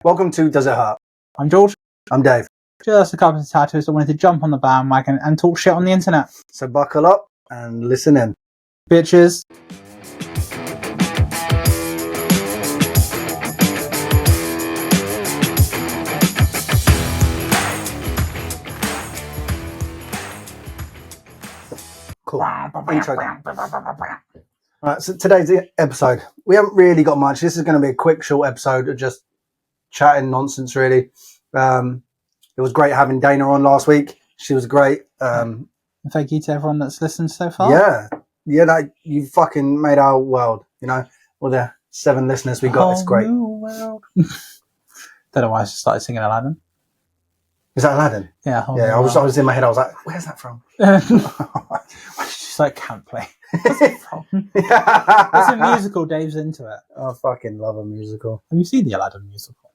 Welcome to Does It Hurt? I'm George. I'm Dave. Just a couple of tattoos that wanted to jump on the bandwagon and talk shit on the internet. So buckle up and listen in. Bitches. Cool. Intro. Alright, so today's episode. We haven't really got much. This is going to be a quick, short episode of just chatting nonsense, really. It was great having Dana on last week. She was great. Thank you to everyone that's listened so far. Yeah, you fucking made our world, you know, all the 7 listeners we got. It's great. New world. Don't know why I just started singing Aladdin. Is that Aladdin? Yeah. I was in my head. I was like, where's that from? Just like can't play. What's it from? It's a musical. Dave's into it. I fucking love a musical. Have you seen the Aladdin musical?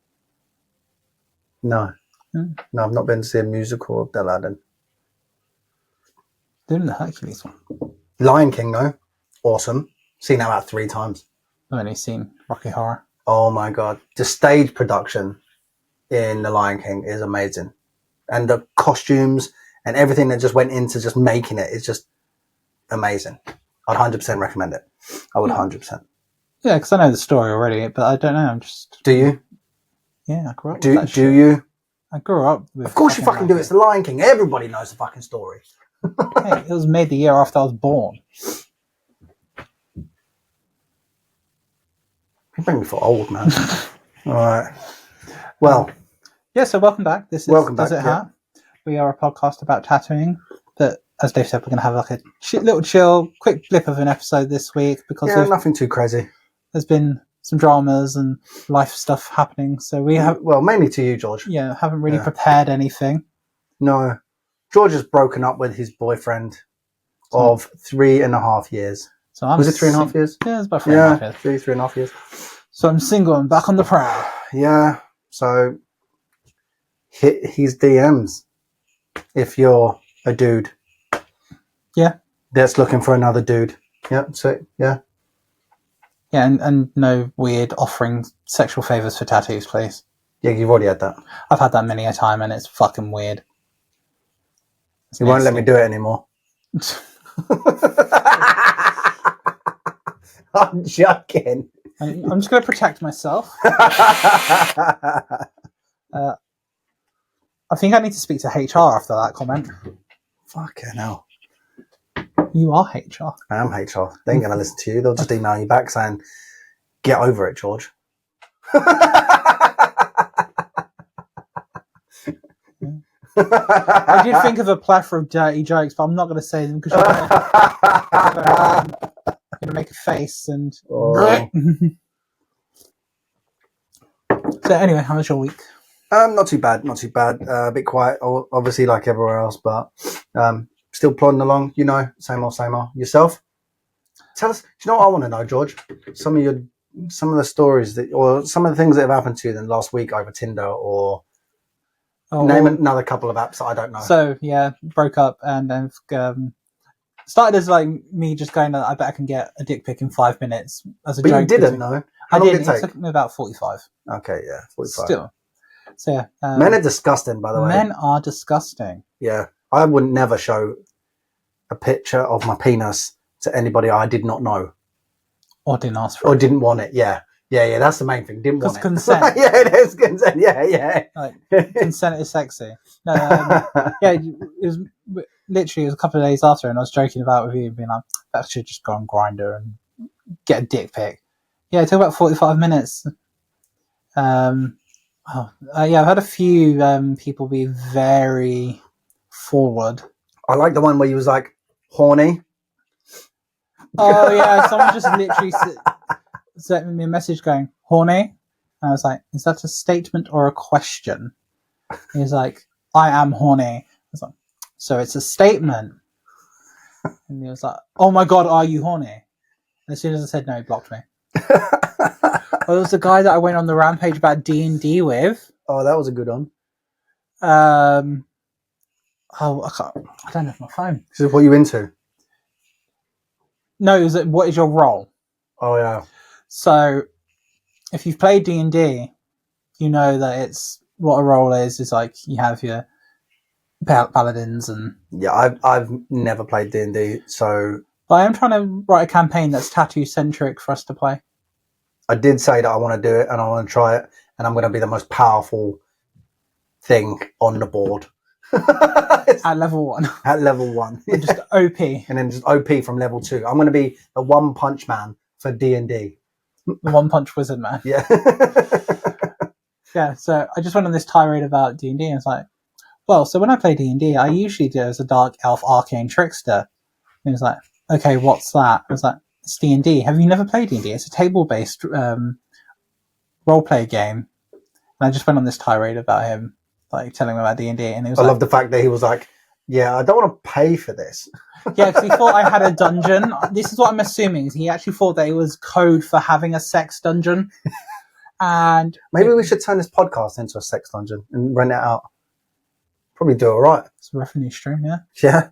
No. No, I've not been to see a musical of Aladdin. Doing the Hercules one. Lion King, though. Awesome. Seen that about 3 times. I've only seen Rocky Horror. Oh my God. The stage production in The Lion King is amazing. And the costumes and everything that just went into just making it is just amazing. I'd 100% recommend it. I would 100%. Yeah, because I know the story already, but I don't know. I'm just... Do you? Yeah, I grew up with that Do shit. you? I grew up with... Of course you fucking do. It's The Lion King. Everybody knows the fucking story. Hey, it was made the year after I was born. You bring me for old, man. All right. Well... Yeah, so welcome back. This is Welcome Does back, It Hurt? We are a podcast about tattooing that, as Dave said, we're going to have like a little chill, quick blip of an episode this week because nothing too crazy. There's been some dramas and life stuff happening. So we have... Well, mainly to you, George. Yeah, haven't really prepared anything. No. George has broken up with his boyfriend of 3.5 years. So I'm Was it 3.5 years? Yeah, it's about 3.5 years. 3.5 years. So I'm single and back on the prowl. Yeah, so hit his DMs if you're a dude. Yeah. That's looking for another dude. Yeah, so, yeah. Yeah, and no weird offering sexual favours for tattoos, please. Yeah, you've already had that. I've had that many a time and it's fucking weird. You won't let me do it anymore. I'm joking. I'm just going to protect myself. I think I need to speak to HR after that comment. Fucking hell. You are HR. I am HR. They ain't going to listen to you. They'll just email you back saying, get over it, George. I did think of a plethora of dirty jokes, but I'm not going to say them because you're going to make a face and... Oh. So anyway, how was your week? Not too bad. A bit quiet, obviously, like everywhere else, but still plodding along, you know, same old. Yourself? Tell us, do you know what I want to know, George? Some of the stories or some of the things that have happened to you in the last week over Tinder or name another couple of apps that I don't know. So, yeah, broke up and then started as like me just going, I bet I can get a dick pic in 5 minutes as a joke. But you didn't, though. I didn't. It took me about 45. Okay, yeah, 45. Still. So, yeah. Men are disgusting, by the way. Men are disgusting. Yeah. I would never show a picture of my penis to anybody I did not know. Or didn't ask for it. Or didn't want it, yeah. Yeah, that's the main thing. Didn't want it. Consent. Yeah, it is consent. Yeah. Like, consent is sexy. No, yeah, it was literally a couple of days after, and I was joking about with you, being like, I should just go on Grindr and get a dick pic. Yeah, it took about 45 minutes. I've had a few people be very forward. I like the one where you was like, horny. Oh, yeah, someone just literally sent me a message going, horny? And I was like, is that a statement or a question? He was like, I am horny. I was like, so it's a statement. And he was like, oh my God, are you horny? And as soon as I said no, he blocked me. Well, it was the guy that I went on the rampage about D&D with. Oh, that was a good one. I don't have my phone. This is what you into? No, it was what is your role? Oh, yeah. So, if you've played D&D, you know that it's what a role is like you have your paladins and... Yeah, I've never played D&D, so... But I am trying to write a campaign that's tattoo-centric for us to play. I did say that I want to do it and I want to try it, and I'm going to be the most powerful thing on the board. At level 1. At level 1. And just OP. And then just OP from level 2. I'm going to be the one punch man for D&D. The one punch wizard man. Yeah. Yeah, so I just went on this tirade about D&D, and it's like, well, so when I play D&D, I usually do it as a dark elf arcane trickster. And it's like, okay, what's that? I was like, it's D&D. Have you never played D&D? It's a table-based role-play game. And I just went on this tirade about him, like telling him about D&D, and he was I love the fact that he was like, yeah, I don't want to pay for this. Yeah, because he thought I had a dungeon. This is what I'm assuming. Is he actually thought that it was code for having a sex dungeon. And maybe we should turn this podcast into a sex dungeon and rent it out. Probably do all right. It's a revenue stream, yeah. Yeah.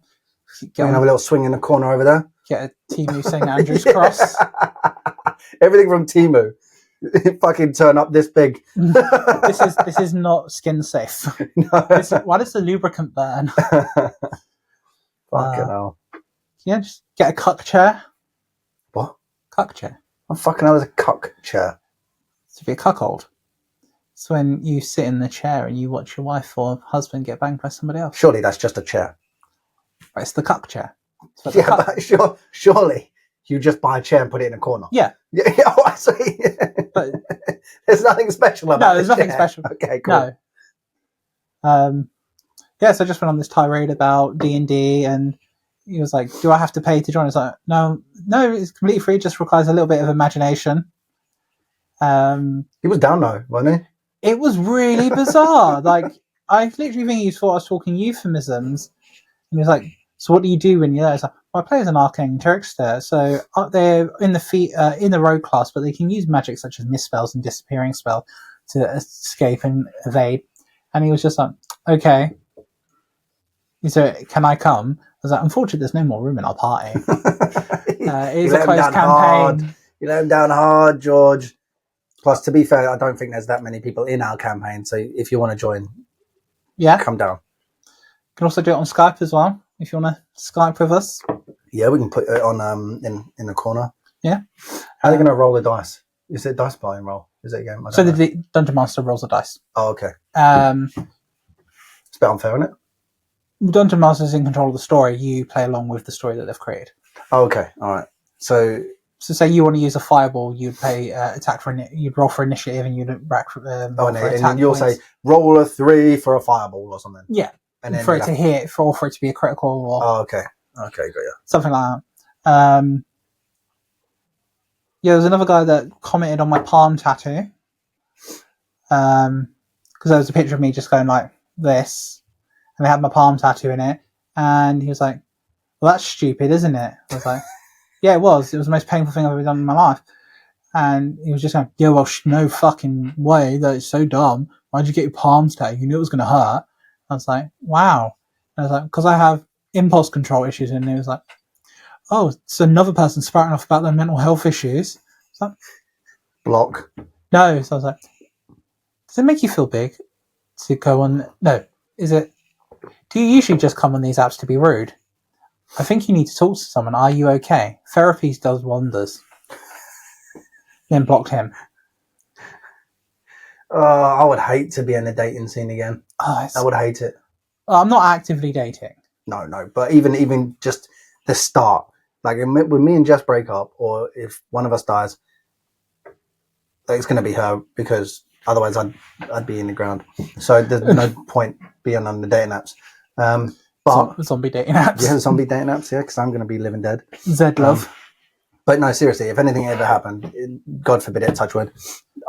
We can have a little swing in the corner over there. Get a Temu St. Andrew's cross. Everything from Temu. Fucking turn up this big. This is not skin safe. No. Why does the lubricant burn? Fucking hell. Yeah, just get a cuck chair. What? Cuck chair. I'm fucking hell, there's a cuck chair. To be a cuckold. It's when you sit in the chair and you watch your wife or husband get banged by somebody else. Surely that's just a chair. But it's the cuck chair. Yeah, but surely you just buy a chair and put it in a corner. Yeah. Yeah. Oh, I see. But there's nothing special about it. No, there's nothing special. Okay, cool. No. Yeah, so I just went on this tirade about D&D, and he was like, do I have to pay to join? It's like, no, it's completely free. It just requires a little bit of imagination. He was down though, wasn't he? It was really bizarre. Like, I literally think he thought I was talking euphemisms. And he was like, so what do you do when you're there? It's like, well, I play as an arcane trickster. So they're in the rogue class, but they can use magic such as misspells and disappearing spell to escape and evade. And he was just like, okay. So can I come? I was like, unfortunately, there's no more room in our party. It's a closed campaign. You let him down hard, George. Plus, to be fair, I don't think there's that many people in our campaign. So if you want to join, come down. You can also do it on Skype as well, if you want to Skype with us. Yeah, we can put it on in the corner. Yeah. How are they going to roll the dice? Is it dice buy and roll? Is it a game? So the Dungeon Master rolls the dice. Oh, okay. It's a bit unfair, isn't it? Dungeon Master's in control of the story. You play along with the story that they've created. Oh, okay. All right. So say you want to use a fireball, you'd pay you'd roll for initiative, and you'd rack for and then you'll say roll a 3 for a fireball or something. Yeah, and then for it to hit, for it to be a critical. Or okay, got you. Something like that. Yeah, there's another guy that commented on my palm tattoo. Because there was a picture of me just going like this, and they had my palm tattoo in it, and he was like, "Well, that's stupid, isn't it?" I was like, yeah, it was. It was the most painful thing I've ever done in my life. And he was just going, yeah, well, no fucking way. That is so dumb. Why'd you get your palms tattooed? You knew it was going to hurt. I was like, wow. And I was like, because I have impulse control issues. And he was like, oh, it's another person spouting off about their mental health issues. Like, block. No. So I was like, does it make you feel big to go on? No. Is it? Do you usually just come on these apps to be rude? I think you need to talk to someone. Are you okay? Therapy does wonders. Then blocked him. I would hate to be in the dating scene again. I would hate it. I'm not actively dating. No. But even just the start. Like when me and Jess break up, or if one of us dies, it's going to be her, because otherwise I'd be in the ground. So there's no point being on the dating apps. But zombie dating apps. Yeah, zombie dating apps, yeah, because I'm going to be living dead. Zed-love. But no, seriously, if anything ever happened, God forbid it, touch wood,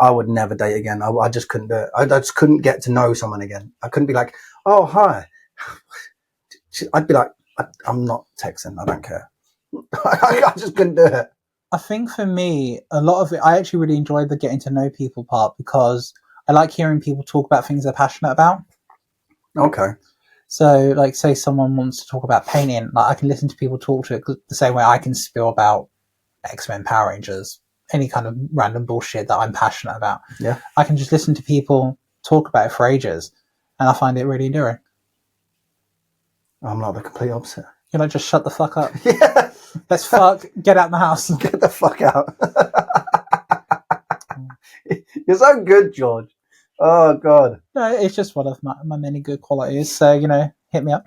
I would never date again. I just couldn't do it. I just couldn't get to know someone again. I couldn't be like, oh, hi. I'd be like, I'm not texting. I don't care. I just couldn't do it. I think for me, a lot of it, I actually really enjoyed the getting to know people part, because I like hearing people talk about things they're passionate about. Okay. So, like, say someone wants to talk about painting, like I can listen to people talk to it the same way I can spill about X-Men, Power Rangers, any kind of random bullshit that I'm passionate about. Yeah. I can just listen to people talk about it for ages, and I find it really endearing. I'm like the complete opposite. You're like, just shut the fuck up. Yeah. Let's fuck. Get out of the house. Get the fuck out. You're so good, George. Oh, God. No, it's just one of my many good qualities. So, hit me up.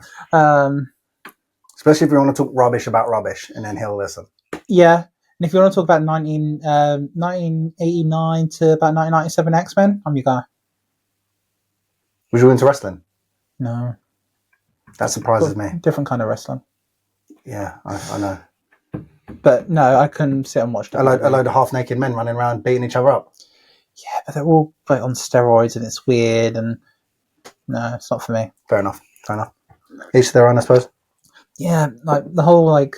Especially if you want to talk rubbish about rubbish, and then he'll listen. Yeah. And if you want to talk about 1989 to about 1997 X-Men, I'm your guy. Was you into wrestling? No. That surprises me. Different kind of wrestling. Yeah, I know. But no, I couldn't sit and watch A load of half-naked men running around beating each other up. Yeah, but they're all like on steroids and it's weird and no, it's not for me. Fair enough. Each to their own, I suppose. Yeah, like the whole like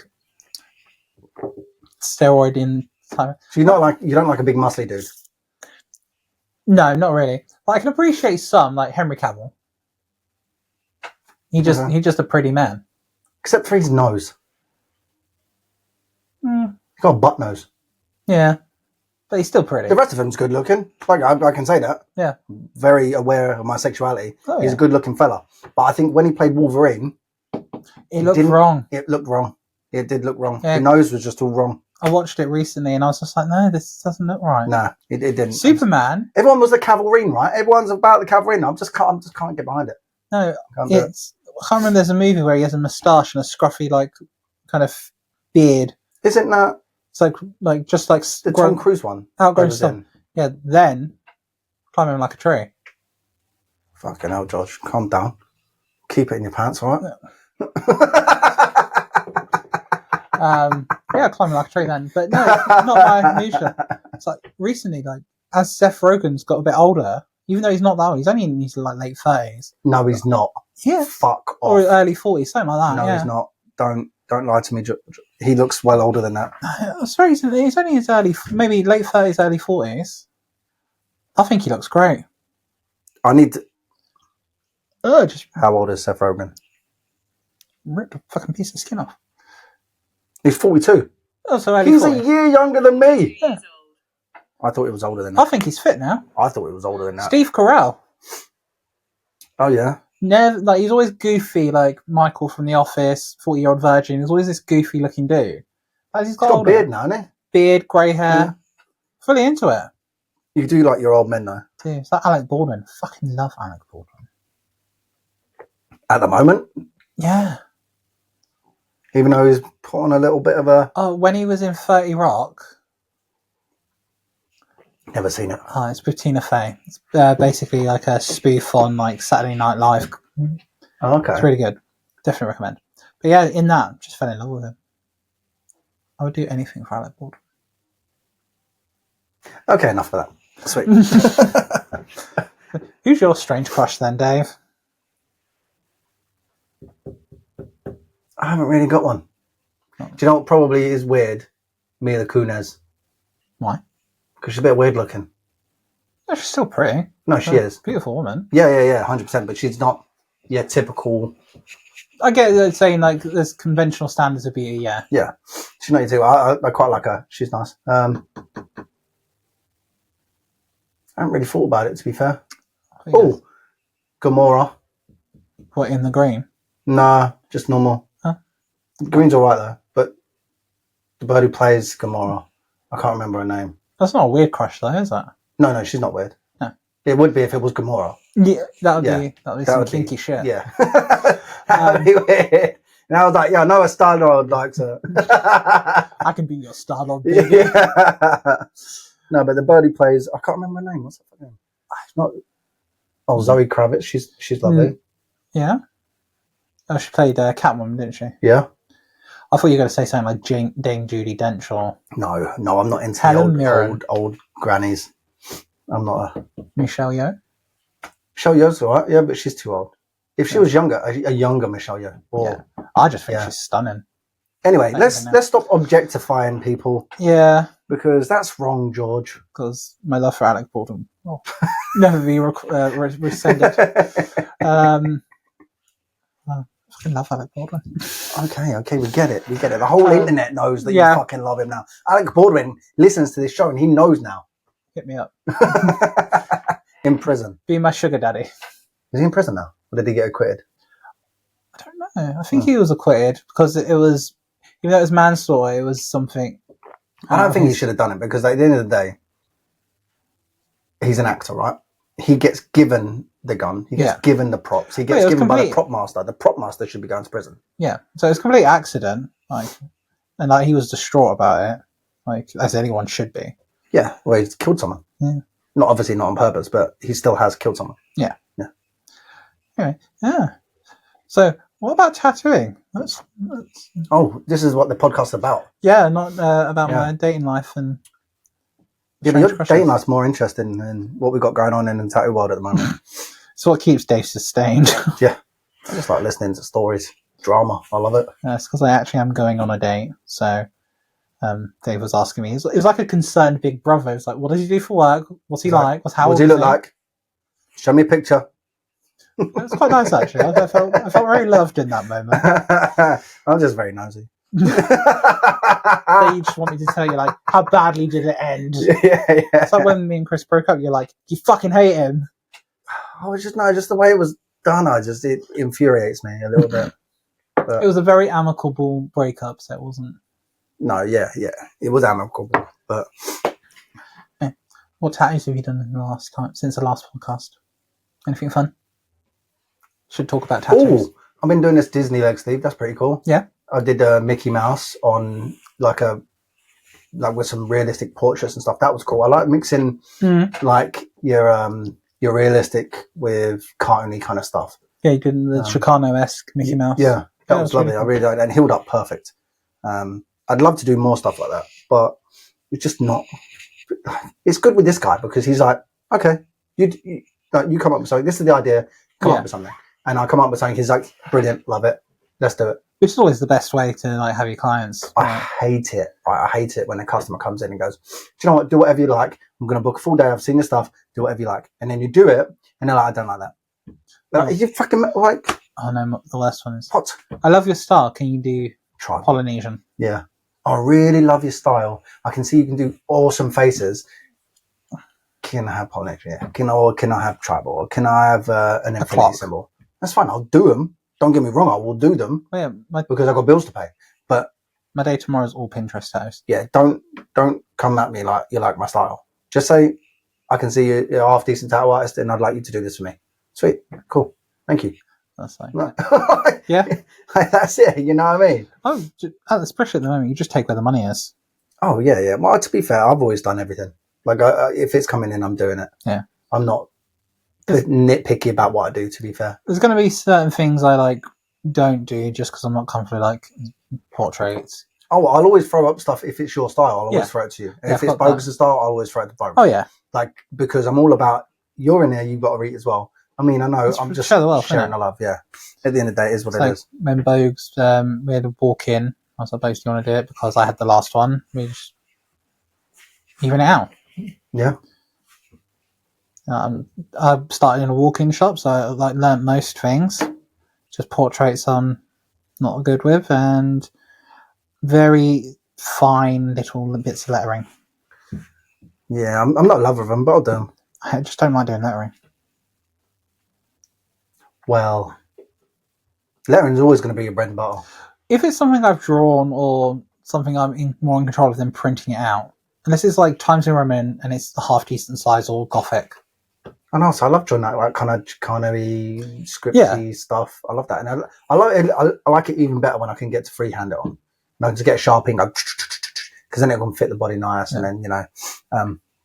steroid in time. So you don't like a big muscly dude? No, not really. But I can appreciate some, like Henry Cavill. He's just a pretty man. Except for his nose. Mm. He's got a butt nose. Yeah. But he's still pretty. The rest of him's good looking. Like I can say that. Yeah. Very aware of my sexuality. Oh, he's a good looking fella. But I think when he played Wolverine, it looked wrong. It looked wrong. It did look wrong. Yeah. The nose was just all wrong. I watched it recently and I was just like, no, this doesn't look right. No, it didn't. Superman. Everyone was the Cavalry, right? Everyone's about the Cavalry. I just can't get behind it. No, I can't remember. There's a movie where he has a moustache and a scruffy like kind of beard. Isn't that? It's like just like the Tom Cruise one. Outgrown stuff. Yeah. Then climbing like a tree. Fucking hell, George. Calm down. Keep it in your pants, all right? Yeah, climbing like a tree then. But no, not my minutia. It's like recently, like as Seth Rogen's got a bit older, even though he's not that old, he's only in his like late 30s. No, he's not. Yeah. Fuck off. Or early 40s, something like that. No, yeah. He's not. Don't lie to me, George. He looks well older than that. It's very recently. He's only in his maybe late 30s, early 40s. I think he looks great. I need to... Just How old is Seth Rogen? ripped a fucking piece of skin off. He's 42. Oh, so early He's 40s. a year younger than me. Yeah. I thought he was older than I that. think he's fit now. I thought he was older than that. Steve Carell. Oh, yeah? Never, like he's always goofy, like Michael from The Office, 40-year-old virgin. He's always this goofy looking dude. As he's got a older, beard now, hasn't beard, grey hair, Yeah. fully into it. he? You do like your old men, though. Dude, it's like Alec Baldwin. Fucking love Alec Baldwin. At the moment, Yeah. even though he's put on a little bit of a... Oh, when he was in 30 Rock. Never seen it. Oh, it's with Tina Fey. It's basically like a spoof on like Saturday Night Live. Oh, okay. It's really good. Definitely recommend. But yeah, in that, just fell in love with him. I would do anything for Alec Baldwin. Okay, enough of that. Sweet. Who's your strange crush then, Dave? I haven't really got one. Do you know what probably is weird? Mila Kunis. Why? Because she's a bit weird looking. No, she's still pretty. No, she is. Beautiful woman. Yeah, 100%. But she's not, typical. I get that saying like there's conventional standards of beauty, yeah. Yeah, she's not too. I quite like her. She's nice. I haven't really thought about it, to be fair. Oh, Gamora. What, in the green? Nah, just normal. Huh? Green's alright though, but the bird who plays Gamora, I can't remember her name. That's not a weird crush though, is that? No, she's not weird. No. It would be if it was Gamora. Yeah, that would be some kinky shit. Yeah. That would be weird. And I was like, yeah, I know a Star-Lord likes her. I can be your Star-Lord, baby. Yeah. No, but the bird who plays, I can't remember her name. What's her name? It's not. Oh, Zoe Kravitz. She's lovely. Yeah. Oh, she played Catwoman, didn't she? Yeah. I thought you were going to say something like Dame Judi Dench or... No, I'm not into Helen old grannies. I'm not a... Michelle Yeoh? Michelle Yeoh's alright, yeah, but she's too old. If she was younger, a younger Michelle Yeoh. Yeah. I just think she's stunning. Anyway, let's stop objectifying people. Yeah. Because that's wrong, George. Because my love for Alec Baldwin will never be rescinded. I fucking love Alec Baldwin. Okay, we get it. The whole internet knows that you fucking love him now. Alec Baldwin listens to this show and he knows now. Hit me up. In prison. Be my sugar daddy. Is he in prison now? Or did he get acquitted? I don't know. I think he was acquitted because it was, even though it was manslaughter, it was something. I don't think he should have done it because at the end of the day, he's an actor, right? He gets given the gun. He gets given the props. He gets given by the prop master. The prop master should be going to prison. Yeah. So it's a complete accident. And he was distraught about it. As anyone should be. Yeah. Well, he's killed someone. Yeah. Not obviously not on purpose, but he still has killed someone. Yeah. Yeah. Anyway, yeah. So what about tattooing? Oh, this is what the podcast's about. Yeah, not about my dating life and. Yeah, but your dating life's more interesting than what we've got going on in the tattoo world at the moment. It's what keeps Dave sustained. Yeah. I just like listening to stories. Drama. I love it. It's because I actually am going on a date. So Dave was asking me. It was like a concerned big brother. It was like, what does he do for work? What's he like? What does he look like? Show me a picture. It was quite nice, actually. I felt very loved in that moment. I'm just very nosy. So you just want me to tell you, like, how badly did it end? Yeah. It's like when me and Chris broke up, you're like, you fucking hate him. Oh, just the way it was done, it infuriates me a little bit. But it was a very amicable breakup, so it wasn't. No, yeah, it was amicable. But what tattoos have you done since the last podcast? Anything fun? Should talk about tattoos. Oh, I've been doing this Disney leg sleeve. That's pretty cool. Yeah. I did a Mickey Mouse on with some realistic portraits and stuff. That was cool. I like mixing like your realistic with cartoony kind of stuff. Yeah, you did the Chicano-esque Mickey Mouse. Yeah, that was lovely. Really cool. I really liked it and healed up perfect. I'd love to do more stuff like that, but it's just not. It's good with this guy because he's like, okay, you come up with something. This is the idea. Come up with something, and I come up with something. He's like, brilliant, love it. Let's do it. Which is always the best way to have your clients. I hate it. I hate it when a customer comes in and goes, do you know what? Do whatever you like. I'm going to book a full day. I've seen your stuff. Do whatever you like. And then you do it, and they're like, I don't like that. Like, you fucking like. Oh no, the last one is. What? I love your style. Can you do Polynesian? Yeah. I really love your style. I can see you can do awesome faces. Can I have Polynesian? Yeah. Can I have tribal? Or can I have an infinity symbol? That's fine. I'll do them. Don't get me wrong. I will do them because I've got bills to pay. But my day tomorrow is all Pinterest tattoos. Yeah. Don't come at me like you like my style. Just say, I can see you're a half decent tattoo artist and I'd like you to do this for me. Sweet. Cool. Thank you. That's like, yeah. That's it. You know what I mean? Oh, especially at the moment, you just take where the money is. Oh, yeah. Well, to be fair, I've always done everything. Like, if it's coming in, I'm doing it. Yeah. I'm not nitpicky about what I do, to be fair. There's going to be certain things I don't do just because I'm not comfortable, portraits. Oh, I'll always throw up stuff if it's your style. I'll always throw it to you. And if it's Bogus' style, I'll always throw it to Bogus. Oh, yeah. Because I'm all about, you're in there, you've got to eat as well. I mean, I know, I'm just sharing the love, yeah. At the end of the day, it is what it is. When Bogues, we had a walk in, I was like, Bogues, do you want to do it? Because I had the last one. We just even it out. Yeah. I started in a walk-in shop, so I learnt most things. Just portraits I'm not good with, and very fine little bits of lettering. Yeah, I'm not a lover of them, but I'll do them. I just don't like doing lettering. Well, lettering's always going to be your bread and butter. If it's something I've drawn or something I'm more in control of than printing it out, unless it's like Times New Roman and it's the half decent size or Gothic. I know, so I love drawing that kind of scripty stuff. I love that, and I like it even better when I can get to freehand it on. I can just get a Sharpie, because then it can fit the body nice, and then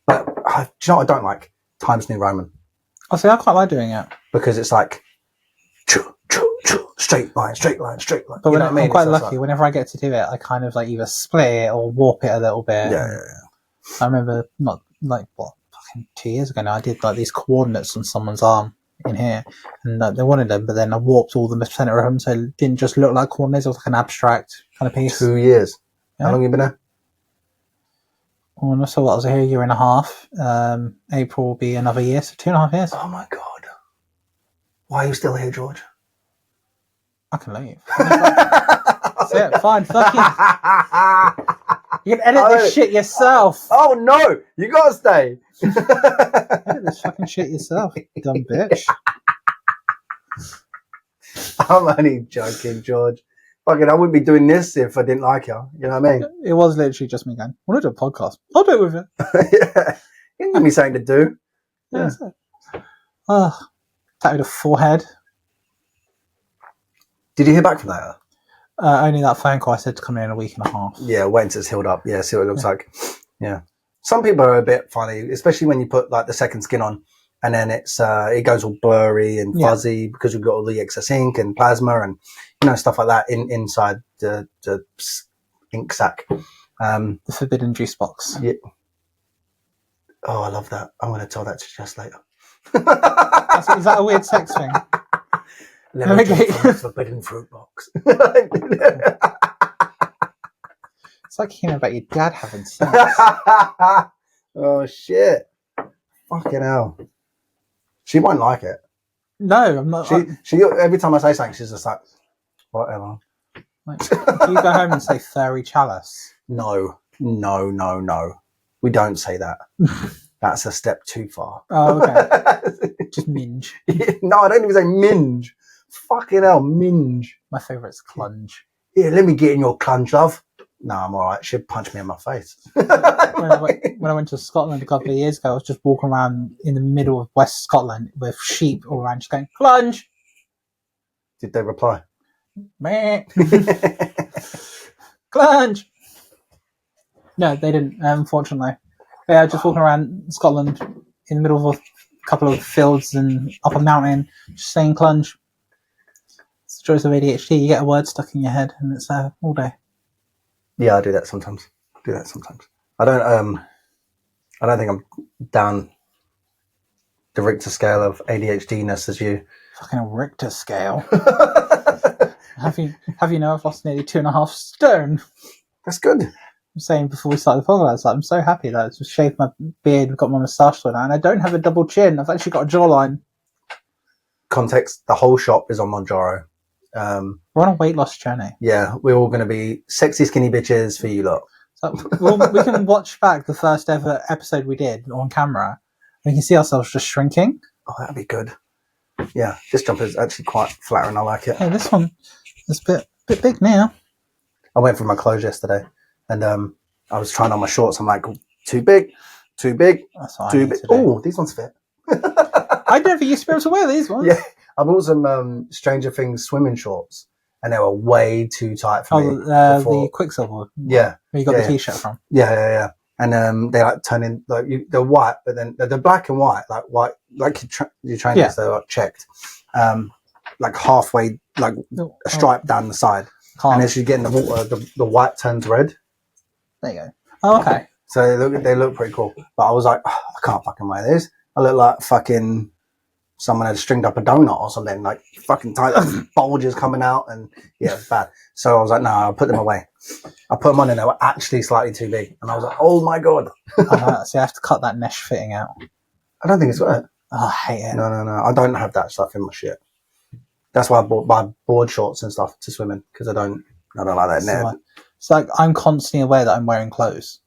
But do you know what I don't like? Times New Roman. I see. I quite like doing it because it's like straight line. But I'm quite lucky. Whenever I get to do it, I kind of either split it or warp it a little bit. Yeah. I remember 2 years ago now, I did these coordinates on someone's arm in here, and they wanted them, but then I warped all the center of them, so it didn't just look like coordinates. It was like an abstract kind of piece. 2 years. Yeah. How long have you been there? Well, so I was here a year and a half. April will be another year, so 2.5 years. Oh my god! Why are you still here, George? I can leave. That's it. Fine. Fuck you. You can edit this shit yourself. Oh no, you gotta stay. Edit this fucking shit yourself, you dumb bitch. I'm only joking, George. Fucking, I wouldn't be doing this if I didn't like you. You know what I mean? It was literally just me going, I want to do a podcast. I'll do it with you. Yeah. You can give me something to do. Yeah. Tattooed a forehead. Did you hear back from that? Only that phone call I said to come in a week and a half. Yeah, wait until it's healed up. Yeah, see what it looks like. Yeah. Some people are a bit funny, especially when you put like the second skin on and then it goes all blurry and fuzzy because we've got all the excess ink and plasma and stuff like that inside the ink sac. The forbidden juice box. Yeah. Oh, I love that. I'm going to tell that to Jess later. Is that a weird sex thing? Let me get you forbidden fruit box. It's like hearing about your dad having sex. Oh shit! Fucking hell! She won't like it. No, I'm not. She every time I say something, she's just like, whatever. Like, do you go home and say furry chalice? No. We don't say that. That's a step too far. Oh, okay. Just minge. No, I don't even say minge. Fucking hell, minge. My favourite's clunge. Yeah, let me get in your clunge, love. No, I'm all right. She'd punch me in my face. When I went to Scotland a couple of years ago, I was just walking around in the middle of West Scotland with sheep all around, just going, clunge! Did they reply? Meh. Clunge! No, they didn't, unfortunately. Yeah, just walking around Scotland in the middle of a couple of fields and up a mountain, just saying clunge. It's the joys of ADHD. You get a word stuck in your head and it's there all day. Yeah, I do that sometimes. I don't think I'm down the Richter scale of ADHD-ness as you. Fucking Richter scale. Have you know I've lost nearly 2.5 stone? That's good. I'm saying before we started the podcast, I'm so happy that I've just shaved my beard and got my moustache done, and I don't have a double chin. I've actually got a jawline. Context: the whole shop is on Monjaro. We're on a weight loss journey. Yeah, we're all going to be sexy skinny bitches for you lot. So, we can watch back the first ever episode we did on camera. We can see ourselves just shrinking. Oh, that'd be good. Yeah, this jumper is actually quite flattering. I like it. Yeah, this one is a bit big now. I went through my clothes yesterday, and I was trying on my shorts. I'm like, too big. That's what Too big. Oh, these ones fit. I never used to be able to wear these ones. Yeah, I bought some Stranger Things swimming shorts, and they were way too tight for me. The Quicksilver. Yeah, where you got the t-shirt from. Yeah. And they like turn in like they're white, but then they're black and white, like white, like your trainers. They're like checked, like halfway, like a stripe down the side. And as you get in the water, the white turns red. There you go. Oh, okay. So they look pretty cool. But I was like, I can't fucking wear this. I look like fucking someone had stringed up a donut or something, like fucking tight, bulges coming out, and yeah, it's bad. So I was like, no, I'll put them away. I put them on and they were actually slightly too big. And I was like, oh my God. So I have to cut that mesh fitting out. I don't think it's got it. Oh, I hate it. No. I don't have that stuff in my shit. That's why I bought my board shorts and stuff to swim in, because I don't like that net. It's like I'm constantly aware that I'm wearing clothes.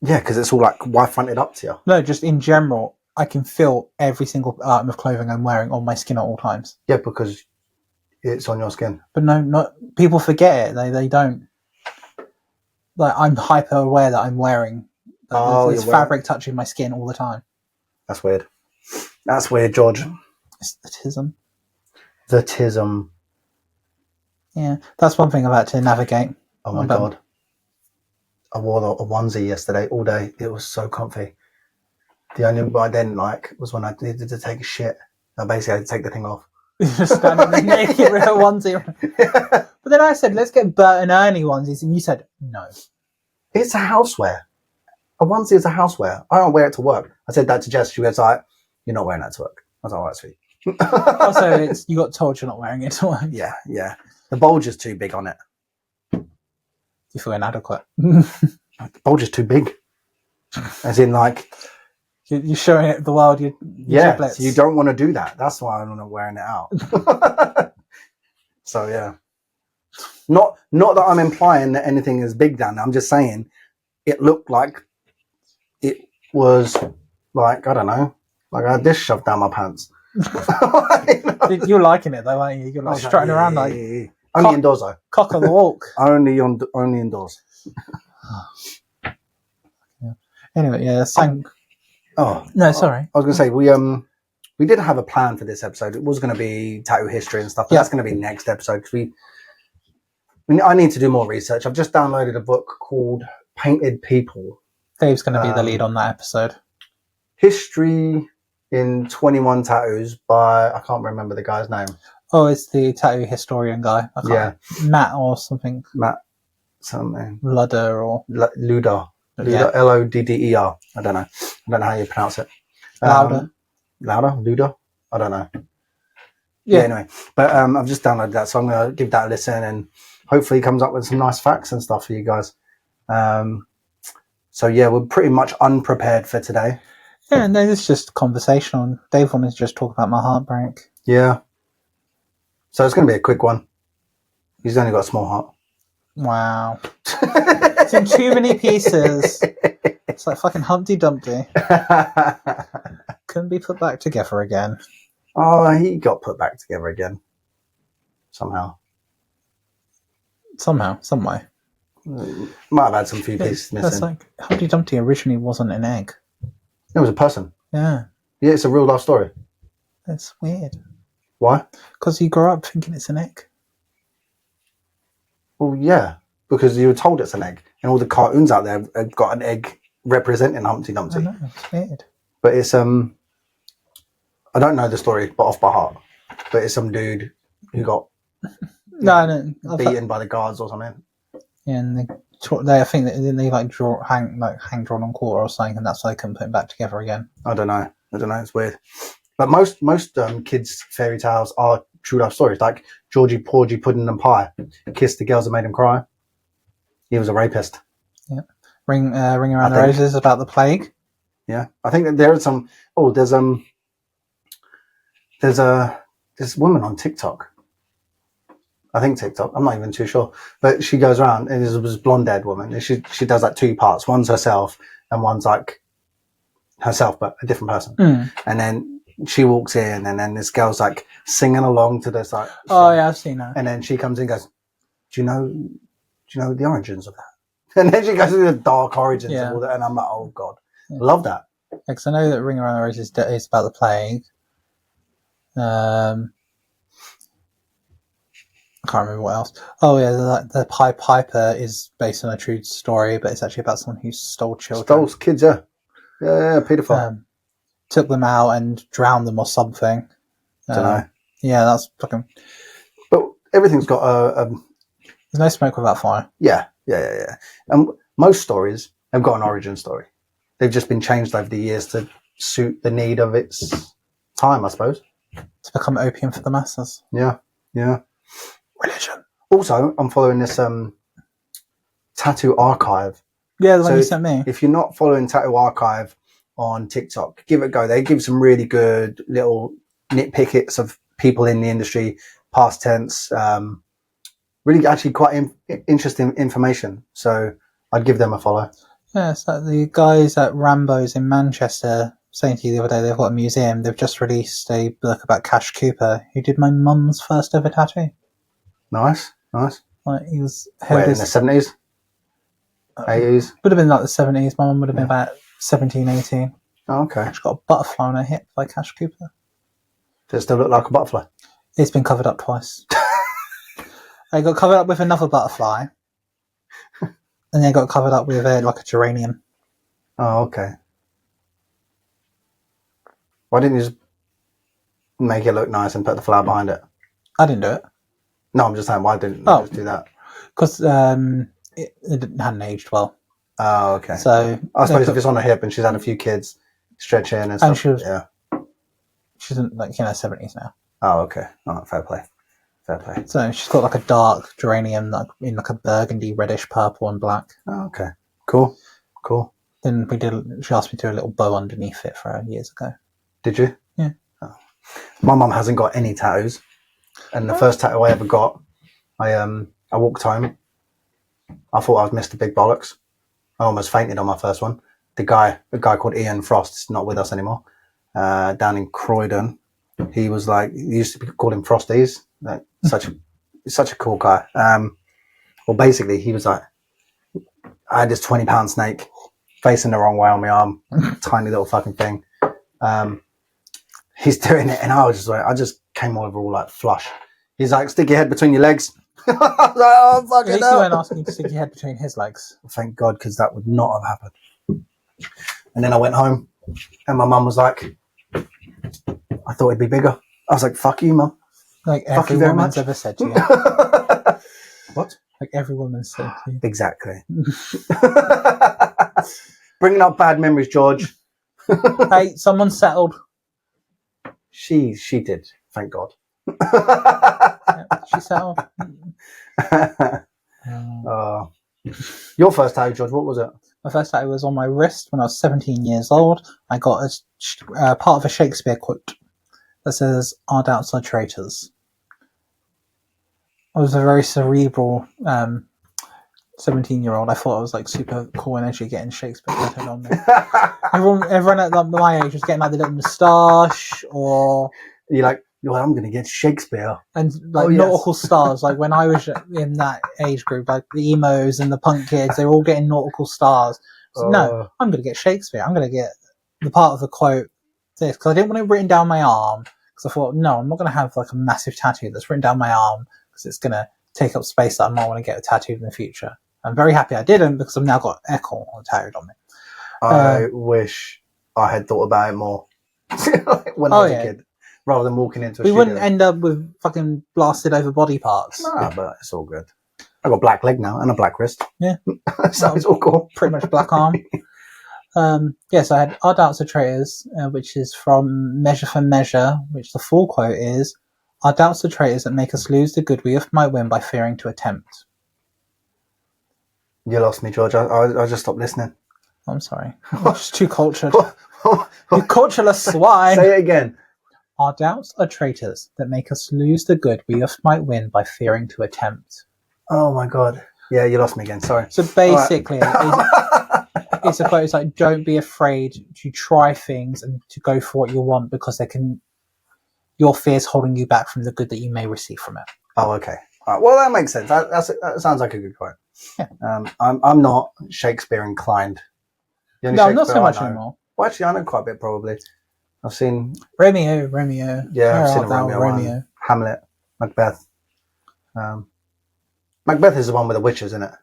Yeah, because it's all like Y-fronted up to you. No, just in general, I can feel every single item of clothing I'm wearing on my skin at all times. Yeah, because it's on your skin. But no, not people forget it. They don't. Like, I'm hyper aware that I'm wearing. There's fabric touching my skin all the time. That's weird. That's weird, George. It's the tism. The tism. Yeah, that's one thing I've had to navigate. Oh my God. I wore a onesie yesterday all day. It was so comfy. The only one I didn't like was when I needed to take a shit. I basically had to take the thing off. Just standing there naked with a onesie. Yeah. But then I said, let's get Bert and Ernie onesies. And you said, no. It's a housewear. A onesie is a housewear. I don't wear it to work. I said that to Jess. She was like, you're not wearing that to work. I was like, oh, that's sweet. Also, you got told you're not wearing it to work. Yeah. The bulge is too big on it. You feel inadequate. The bulge is too big. As in, like... You're showing it the world. So you don't want to do that. That's why I'm not wearing it out. So, yeah. Not that I'm implying that anything is big down there. I'm just saying it looked like it was like, I don't know, like I had this shoved down my pants. You're liking it though, aren't you? You're like strutting around like only indoors though. Cock on the walk. only indoors. Yeah. Anyway, yeah. Oh no, sorry. I was gonna say we did have a plan for this episode. It was going to be tattoo history and stuff, but that's going to be next episode because I need to do more research. I've just downloaded a book called Painted People. Dave's going to be the lead on that episode. History in 21 Tattoos by, I can't remember the guy's name. Oh, it's the tattoo historian guy. Matt or something. Matt something. Ludder or... Ludder. Yeah. Lodder. I don't know how you pronounce it. Luda? I don't know. Yeah, anyway. But I've just downloaded that, so I'm going to give that a listen and hopefully he comes up with some nice facts and stuff for you guys. So yeah, we're pretty much unprepared for today. Yeah, no, this is just conversational. Dave wanted to just talk about my heartbreak. Yeah. So it's going to be a quick one. He's only got a small heart. Wow. It's in too many pieces. It's like fucking Humpty Dumpty. Couldn't be put back together again. Oh, he got put back together again. Somehow, some way. Might have had some few pieces missing. That's like Humpty Dumpty originally wasn't an egg. It was a person. Yeah. Yeah, it's a real life story. That's weird. Why? Because you grow up thinking it's an egg. Well, yeah, because you were told it's an egg, and all the cartoons out there have got an egg representing Humpty Dumpty. I know, it's weird. But it's I don't know the story, but off by heart. But it's some dude who got beaten by the guards or something. Yeah, and I think that they like hang drawn on quarter or something, and that's why they couldn't put him back together again. I don't know. It's weird. But most kids' fairy tales are true life stories. Like Georgie Porgy Pudding and Pie kissed the girls that made him cry. He was a rapist. Yeah. Ring Around the Roses about the plague. Yeah, I think that there are some. Oh, there's this woman on TikTok. I think TikTok. I'm not even too sure, but she goes around and there's this blonde-haired woman, and she does like two parts. One's herself, and one's like herself, but a different person. And then she walks in, and then this girl's like singing along to this like. Oh yeah, I've seen that. And then she comes in, and goes, "Do you know the origins of that?" And then she goes into the dark origins of all that, and I'm like, "Oh God." Yeah. Love that. Because I know that Ring Around the Roses is about the plague. I can't remember what else. Oh yeah, the Pied Piper is based on a true story, but it's actually about someone who stole children. Stole kids, yeah, paedophile. Took them out and drowned them or something. Don't know. Yeah, that's fucking. But everything's got a. There's no smoke without fire. Yeah. And most stories have got an origin story. They've just been changed over the years to suit the need of its time, I suppose. To become opium for the masses. Yeah. Religion. Also, I'm following this Tattoo Archive. Yeah, the one you sent me. If you're not following Tattoo Archive on TikTok, give it a go. They give some really good little nitpickets of people in the industry, past tense, really actually quite interesting information. So I'd give them a follow. Yeah, it's like the guys at Rambo's in Manchester saying to you the other day they've got a museum. They've just released a book about Cash Cooper, who did my mum's first ever tattoo. Nice. Like he was in the 70s? 80s? Would have been like the 70s. My mum would have been about 17, 18. Oh, okay. She's got a butterfly on her hip by Cash Cooper. Does it still look like a butterfly? It's been covered up twice. I got covered up with another butterfly. And then got covered up with like a geranium. Oh, okay. Why didn't you just make it look nice and put the flower behind it? I didn't do it. No, I'm just saying, why didn't you just do that? Because it hadn't aged well. Oh, okay. So I suppose if it's on her hip and she's had a few kids stretching and stuff. And she's in like 70s now. Oh, okay. Oh, fair play. So she's got like a dark geranium, like in like a burgundy, reddish, purple, and black. Oh, okay. Cool. Then she asked me to do a little bow underneath it for her years ago. Did you? Yeah. Oh. My mum hasn't got any tattoos, and the first tattoo I ever got, I I walked home. I thought I was Mr. Big Bollocks. I almost fainted on my first one. A guy called Ian Frost, is not with us anymore, down in Croydon. He was like, he used to be called him Frosties. Like, such a cool guy. Well, basically, he was like, I had this 20-pound snake facing the wrong way on my arm, tiny little fucking thing. He's doing it, and I just came over all like flush. He's like, stick your head between your legs. I was like, oh, fucking At least you weren't asking you to stick your head between his legs. Thank God, because that would not have happened. And then I went home, and my mum was like, I thought it'd be bigger. I was like, fuck you, mum. Like Fuck every you very woman's much. ever said to you. What? Like every woman's said to you. Exactly. Bringing up bad memories, George. Hey, someone settled. She did, thank God. Yeah, she settled. Your first tattoo, George, what was it? My first tattoo was on my wrist when I was 17 years old. I got a part of a Shakespeare quote that says, "Our doubts are traitors." I was a very cerebral 17-year-old. I thought I was like super cool energy getting Shakespeare tattooed on me. Everyone at like, my age was getting like the little moustache or... You're like, I'm going to get Shakespeare. And like nautical stars. Like when I was in that age group, like the emos and the punk kids, they were all getting nautical stars. So no, I'm going to get Shakespeare. I'm going to get the part of the quote this, because I didn't want it written down my arm, because I thought, no, I'm not going to have like a massive tattoo that's written down my arm, because it's going to take up space that I might want to get tattooed in the future. I'm very happy I didn't, because I've now got Echo tattooed on me. I wish I had thought about it more when I was a kid, rather than walking into a studio. Wouldn't end up with fucking blasted over body parts. No, but it's all good. I've got a black leg now and a black wrist. Yeah. So it's all cool. Pretty much black arm. Yes, I had Our Doubts Are Traitors, which is from Measure for Measure, which the full quote is, "Our doubts are traitors that make us lose the good we might win by fearing to attempt." You lost me, George. I just stopped listening. I'm sorry. I'm just too cultured. You cultureless swine. Say it again. "Our doubts are traitors that make us lose the good we might win by fearing to attempt." Oh my God. Yeah, you lost me again. Sorry. So basically, it's a quote. It's like, don't be afraid to try things and to go for what you want, because your fear's holding you back from the good that you may receive from it. Oh, okay. All right. Well, that makes sense. That sounds like a good quote. Yeah. I'm not Shakespeare inclined. No, not so much anymore. Well, actually, I know quite a bit, probably. I've seen... Romeo. Yeah, I've seen a Romeo one. Hamlet. Macbeth. Macbeth is the one with the witches, isn't it?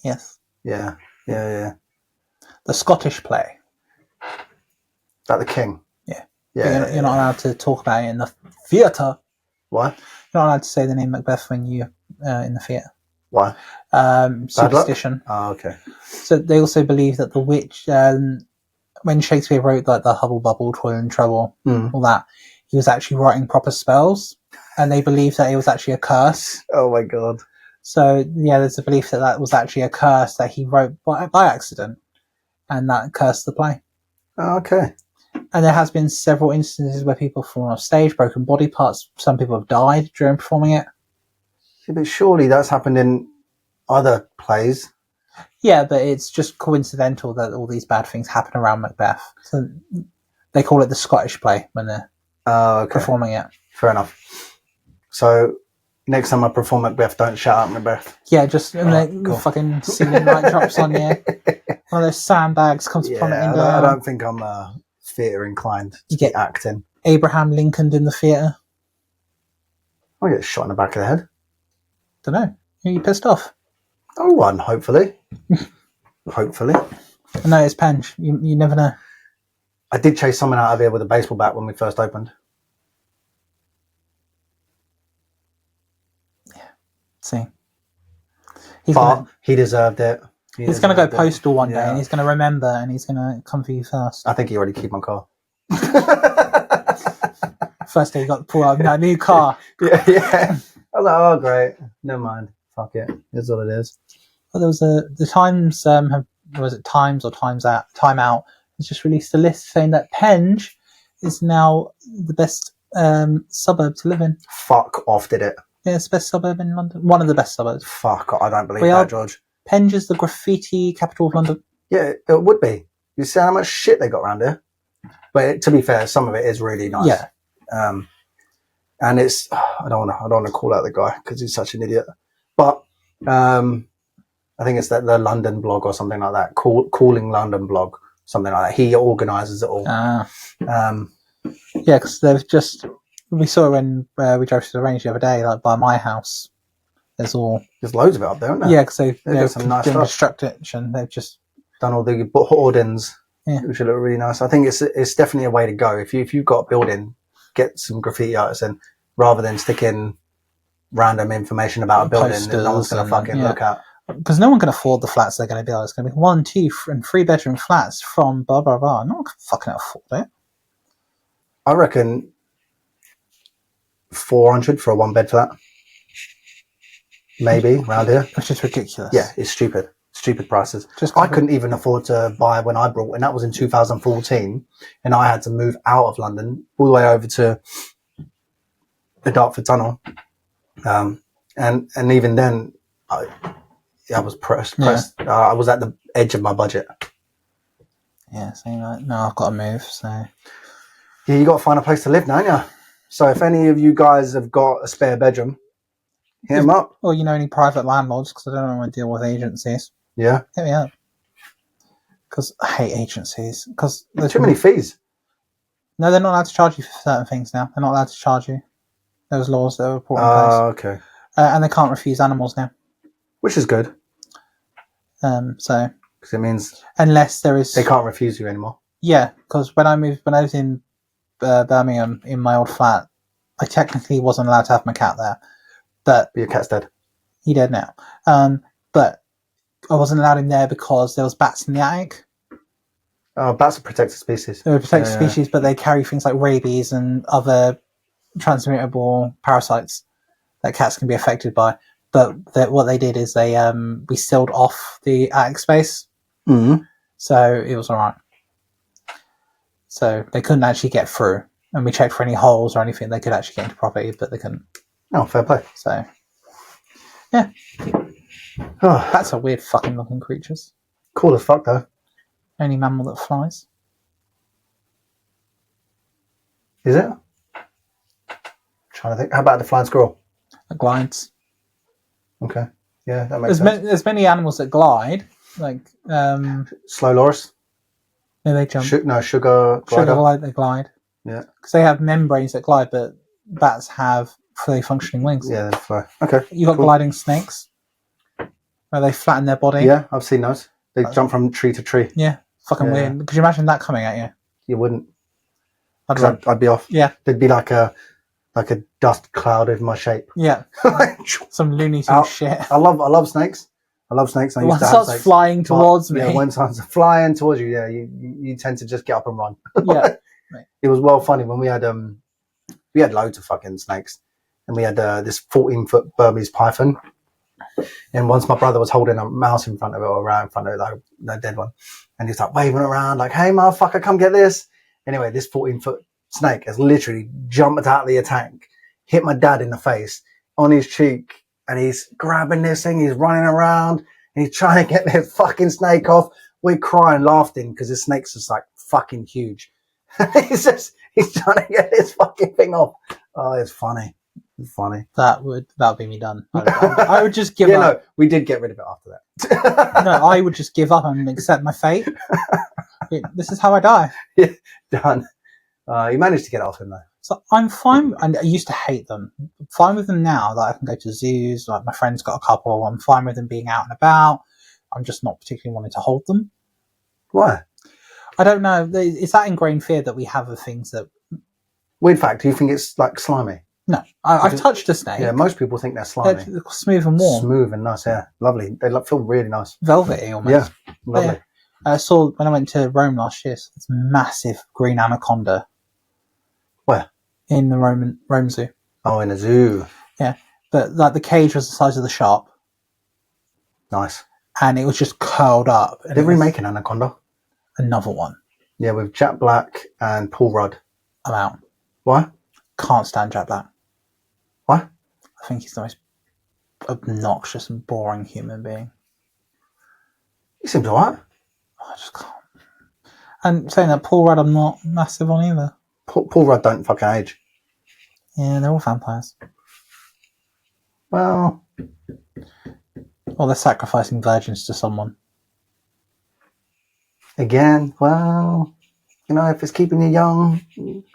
Yes. Yeah. The Scottish play. About the king? Yeah. Yeah. You're not allowed to talk about it in the theatre. Why? You're not allowed to say the name Macbeth when you're in the theatre. Why? Superstition. Oh, okay. So they also believe that the witch, when Shakespeare wrote like the Hubble Bubble, Toil and Trouble, all that, he was actually writing proper spells, and they believe that it was actually a curse. Oh my God. So yeah, there's a belief that was actually a curse that he wrote by accident, and that cursed the play. Oh, okay. And there has been several instances where people have fallen off stage, broken body parts. Some people have died during performing it. Yeah, but surely that's happened in other plays. Yeah, but it's just coincidental that all these bad things happen around Macbeth. So they call it the Scottish play when they're performing it. Fair enough. So next time I perform Macbeth, don't shout out Macbeth. Yeah, just fucking ceiling light drops on you. One of those sandbags comes plummeting down. I don't think I'm theatre inclined to get acting. Abraham Lincoln in the theatre. I'll get shot in the back of the head. Don't know. Are you pissed off? Oh, one, hopefully. Hopefully. No, it's Penge. You never know. I did chase someone out of here with a baseball bat when we first opened. Yeah. See. He deserved it. He's going to go postal one day, and he's going to remember, and he's going to come for you first. I think he already keyed my car. First day he got to pull out a new car. Yeah. I was like, oh, great. Never mind. Fuck it. It's what it is. Well, there was the Times, was it Times or Time Out, has just released a list saying that Penge is now the best suburb to live in. Fuck off, did it? Yeah, it's the best suburb in London. One of the best suburbs. Fuck, I don't believe We that, are- George. Penge is the graffiti capital of London. Yeah, it would be. You see how much shit they got around here? But to be fair, some of it is really nice. Yeah. And it's, I don't want to call out the guy because he's such an idiot. But I think it's the London blog or something like that. Calling London blog, something like that. He organises it all. Yeah, because they've just, we saw when we drove to the range the other day, like by my house, there's loads of it up there, isn't there? Yeah, because they've got some nice doing stuff. construction. They've just done all the hoardings, Yeah. which look really nice. I think it's definitely a way to go. If you've got a building, get some graffiti artists in rather than sticking random information about a building that no one's going to fucking look at. Because no one can afford the flats they're going to build. It's going to be 1, 2, and 3 bedroom flats from blah blah blah. No one can fucking afford it. I reckon 400 for a 1-bed flat, maybe around here. Which is ridiculous. Yeah, it's stupid. Stupid prices. Just I couldn't even afford to buy when I brought, and that was in 2014, and I had to move out of London all the way over to the Dartford Tunnel, and even then, I was pressed. I was at the edge of my budget. Yeah, so like, no, I've got to move. So Yeah, you got to find a place to live now, yeah. So if any of you guys have got a spare bedroom, hit them up. Or any private landlords, because I don't want to deal with agencies. Yeah, Hit me up. Because I hate agencies. Because there's too many fees. No, they're not allowed to charge you for certain things now. They're not allowed to charge you. Those laws that were put in place. Okay. And they can't refuse animals now. Which is good. So because it means unless there is, they can't refuse you anymore. Yeah, because when I was in Birmingham in my old flat, I technically wasn't allowed to have my cat there, but your cat's dead. He dead now. But I wasn't allowed him there because there was bats in the attic. Oh, bats are protected species. They're a protected species, but they carry things like rabies and other transmittable parasites that cats can be affected by. But what they did is we sealed off the attic space, so it was all right. So they couldn't actually get through, and we checked for any holes or anything they could actually get into property, but they couldn't. Oh, fair play. So, yeah. Bats are weird fucking looking creatures. Cool as fuck, though. Only mammal that flies. Is it? Trying to think. How about the flying squirrel? It glides. Okay. Yeah, that makes sense. There's many animals that glide, like Slow loris. No, they jump. Sugar glider. Sugar glide, they glide. Yeah. Because they have membranes that glide, but bats have fully functioning wings. Yeah, they fly. Okay. You got gliding snakes, where they flatten their body. Yeah, I've seen those. They jump from tree to tree. Yeah, fucking weird. Could you imagine that coming at you? You wouldn't. I'd be off. Yeah. There'd be like a dust cloud over my shape. Yeah. Some Looney Tunes shit. I love snakes. I love snakes. One starts flying towards me. Yeah, when starts flying towards you, yeah, you tend to just get up and run. Yeah. It was well funny when we had loads of fucking snakes, and we had this 14-foot Burmese python. And once my brother was holding a mouse in front of it, or around in front of it, like no dead one, and he's like waving around, like, "Hey, motherfucker, come get this!" Anyway, this 14-foot snake has literally jumped out of the tank, hit my dad in the face, on his cheek, and he's grabbing this thing, he's running around, and he's trying to get this fucking snake off. We're crying, laughing, because the snake's just like fucking huge. he's trying to get this fucking thing off. Oh, it's funny. It's funny. That would be me done. I would just give up. No, we did get rid of it after that. No, I would just give up and accept my fate. This is how I die. Yeah, done. You managed to get it off him though. So I'm fine, and I used to hate them. I'm fine with them now. Like I can go to zoos. Like my friend's got a couple. I'm fine with them being out and about. I'm just not particularly wanting to hold them. Why? I don't know. It's that ingrained fear that we have of things that. Weird fact. Do you think it's like slimy? No, I've touched a snake. Yeah, most people think they're slimy. They're smooth and warm. Smooth and nice. Yeah, lovely. They feel really nice. Velvety almost. Yeah, lovely. Yeah. I saw when I went to Rome last year. So it's massive green anaconda. Where? In the Rome Zoo. Oh, in a zoo. Yeah, but like the cage was the size of the shop. Nice. And it was just curled up. Did they remake an anaconda? Another one. Yeah, with Jack Black and Paul Rudd. I'm out. Why? Can't stand Jack Black. Why? I I think he's the most obnoxious and boring human being. He seems alright. I just can't. And saying that, Paul Rudd I'm not massive on either. Paul Rudd don't fucking age. Yeah, they're all vampires. Well, Or they're sacrificing virgins to someone. again, well, you know, if it's keeping you young.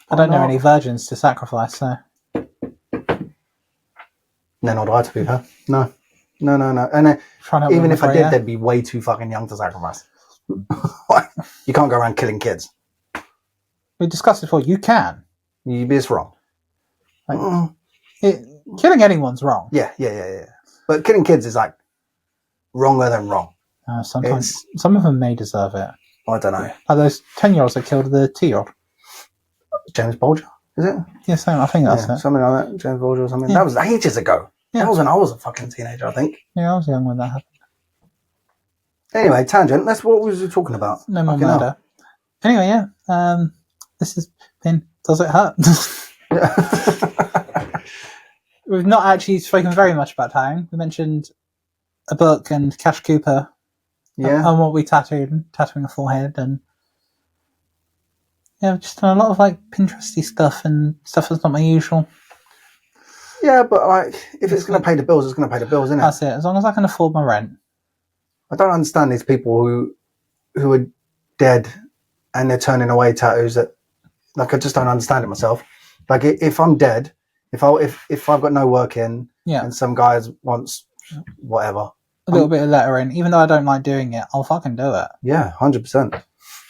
I don't know any virgins to sacrifice, so. No, not I, to be fair. No. And even if I did, they'd be way too fucking young to sacrifice. You can't go around killing kids. We discussed it before. You can. It's wrong. Like, killing anyone's wrong. Yeah. But killing kids is like wronger than wrong. Sometimes some of them may deserve it. I don't know. Like those 10-year-olds that killed the 2-year-old. James Bolger, is it? Yeah, same. I think that's it. Something like that. James Bolger or something. Yeah. That was ages ago. Yeah. That was when I was a fucking teenager, I think. Yeah, I was young when that happened. Anyway, tangent. That's what we were talking about. No more murder. Anyway, yeah. This has been Does It Hurt? We've not actually spoken very much about tattooing. We mentioned a book and Cash Cooper. Yeah. And what we tattooing a forehead, and yeah, just done a lot of like Pinteresty stuff and stuff that's not my usual. Yeah, but like, if it's going to pay the bills, it's going to pay the bills, isn't it? That's it. As long as I can afford my rent. I don't understand these people who are dead and they're turning away tattoos that, like, I just don't understand it myself. Like, if I'm dead, if I've got no work in, and some guy wants whatever, a little bit of lettering, even though I don't like doing it, I'll fucking do it. Yeah, 100%.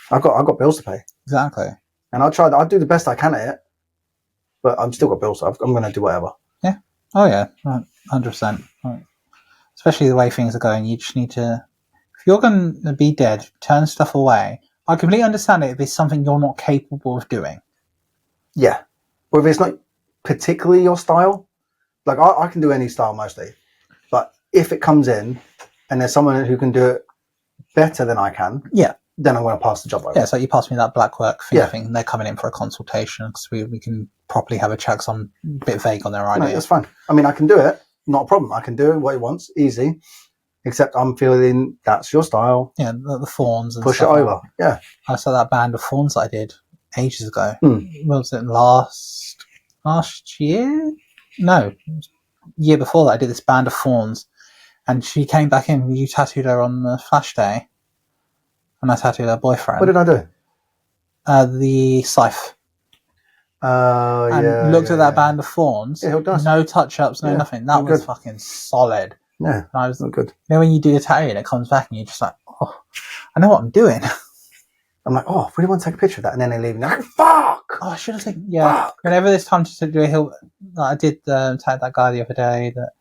I've got bills to pay. Exactly. And I'll do the best I can at it, but I'm still got bills, so I'm going to do whatever. Yeah. Oh yeah, 100%. Right. Especially the way things are going, you just need to. If you're going to be dead, turn stuff away. I completely understand it if it's something you're not capable of doing. Yeah. Or if it's not particularly your style, like I can do any style mostly, but if it comes in and there's someone who can do it better than I can, then I'm going to pass the job over. Yeah, so you pass me that black work thing. I think they're coming in for a consultation because we can properly have a chat because I'm a bit vague on their idea. No, that's fine. I mean, I can do it. Not a problem. I can do what he wants. Easy. Except I'm feeling that's your style. Yeah, the fawns and push stuff it over. Like yeah. I saw that band of fawns that I did ages ago. What was it, last year? No, year before that I did this band of fawns, and she came back in. You tattooed her on the flash day, and I tattooed her boyfriend. What did I do? The scythe. And looked at that band of fawns. Yeah, it does. No touch-ups, no nothing. That was fucking solid. Yeah, and I was good. You know, when you do a tattoo and it comes back and you're just like, oh, I know what I'm doing. I'm like, oh, I really want to take a picture of that, and then they leave, and they're like, fuck! Oh, I should have taken, whenever there's time to do a hill, like I did tag that guy the other day, that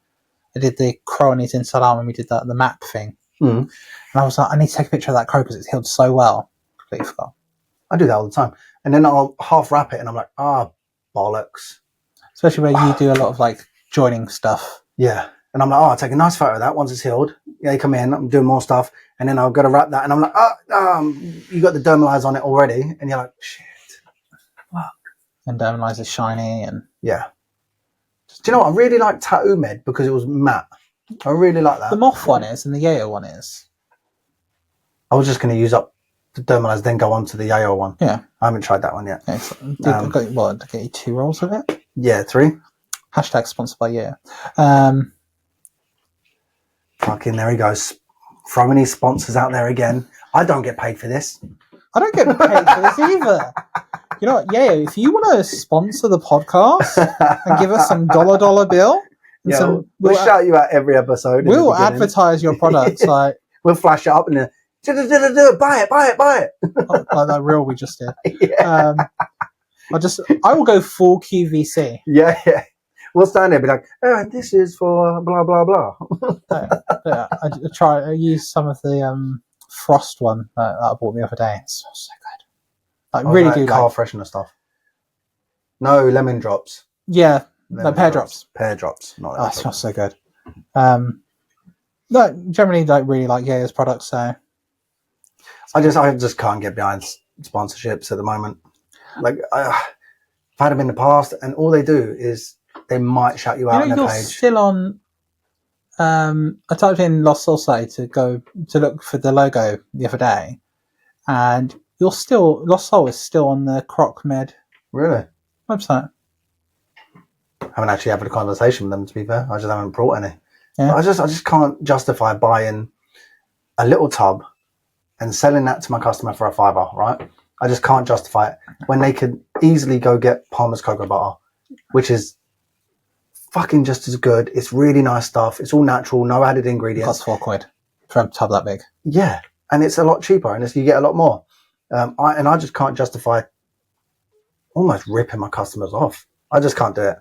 I did the crow on his inside arm, and we did the map thing. And I was like, I need to take a picture of that crow because it's healed so well. Completely forgot. I do that all the time. And then I'll half wrap it, and I'm like, bollocks. Especially where you do a lot of like joining stuff. Yeah. And I'm like, I'll take a nice photo of that once it's healed. Yeah, you come in, I'm doing more stuff, and then I've got to wrap that, and I'm like, you got the dermalize on it already, and you're like, shit, fuck. And dermalize is shiny, and yeah. Do you know what? I really like Tattoo Med because it was matte. I really like that. The moth one is, and the yayo one is. I was just going to use up the dermalize, then go on to the yayo one. Yeah. I haven't tried that one yet. Okay, so did I get you 2 rolls of it? Yeah, 3. Hashtag sponsored by Yayo. Fucking, there he goes. Throwing his sponsors out there again. I don't get paid for this. I don't get paid for this either. You know what? Yayo, if you want to sponsor the podcast and give us some dollar bill, and we'll shout you out every episode. We'll advertise your products. Like we'll flash it up and then buy it. Like that reel we just did. Yeah. I will go full QVC. Yeah. We'll stand there and be like, this is for blah, blah, blah. I use some of the Frost one that I bought the other day. It smells so good. I really do car like freshener stuff. No, lemon drops. Yeah, no, pear drops. Pear drops. Not it smells so good. Generally, really like Yayo's products. So I just can't get behind sponsorships at the moment. Like I've had them in the past, and all they do is they might shout you out on you're their page. still on. I typed in Lost Soul site to go to look for the logo the other day, and Lost Soul is still on the Croc Med Really? website. I haven't actually had a conversation with them, to be fair. I just haven't brought any. Yeah. But I just can't justify buying a little tub and selling that to my customer for a £5, right? I just can't justify it when they could easily go get Palmer's cocoa butter, which is fucking just as good. It's really nice stuff. It's all natural, no added It ingredients. costs £4 for a tub that big. Yeah, and it's a lot cheaper, and you get a lot more. I just can't justify almost ripping my customers off. I just can't do it.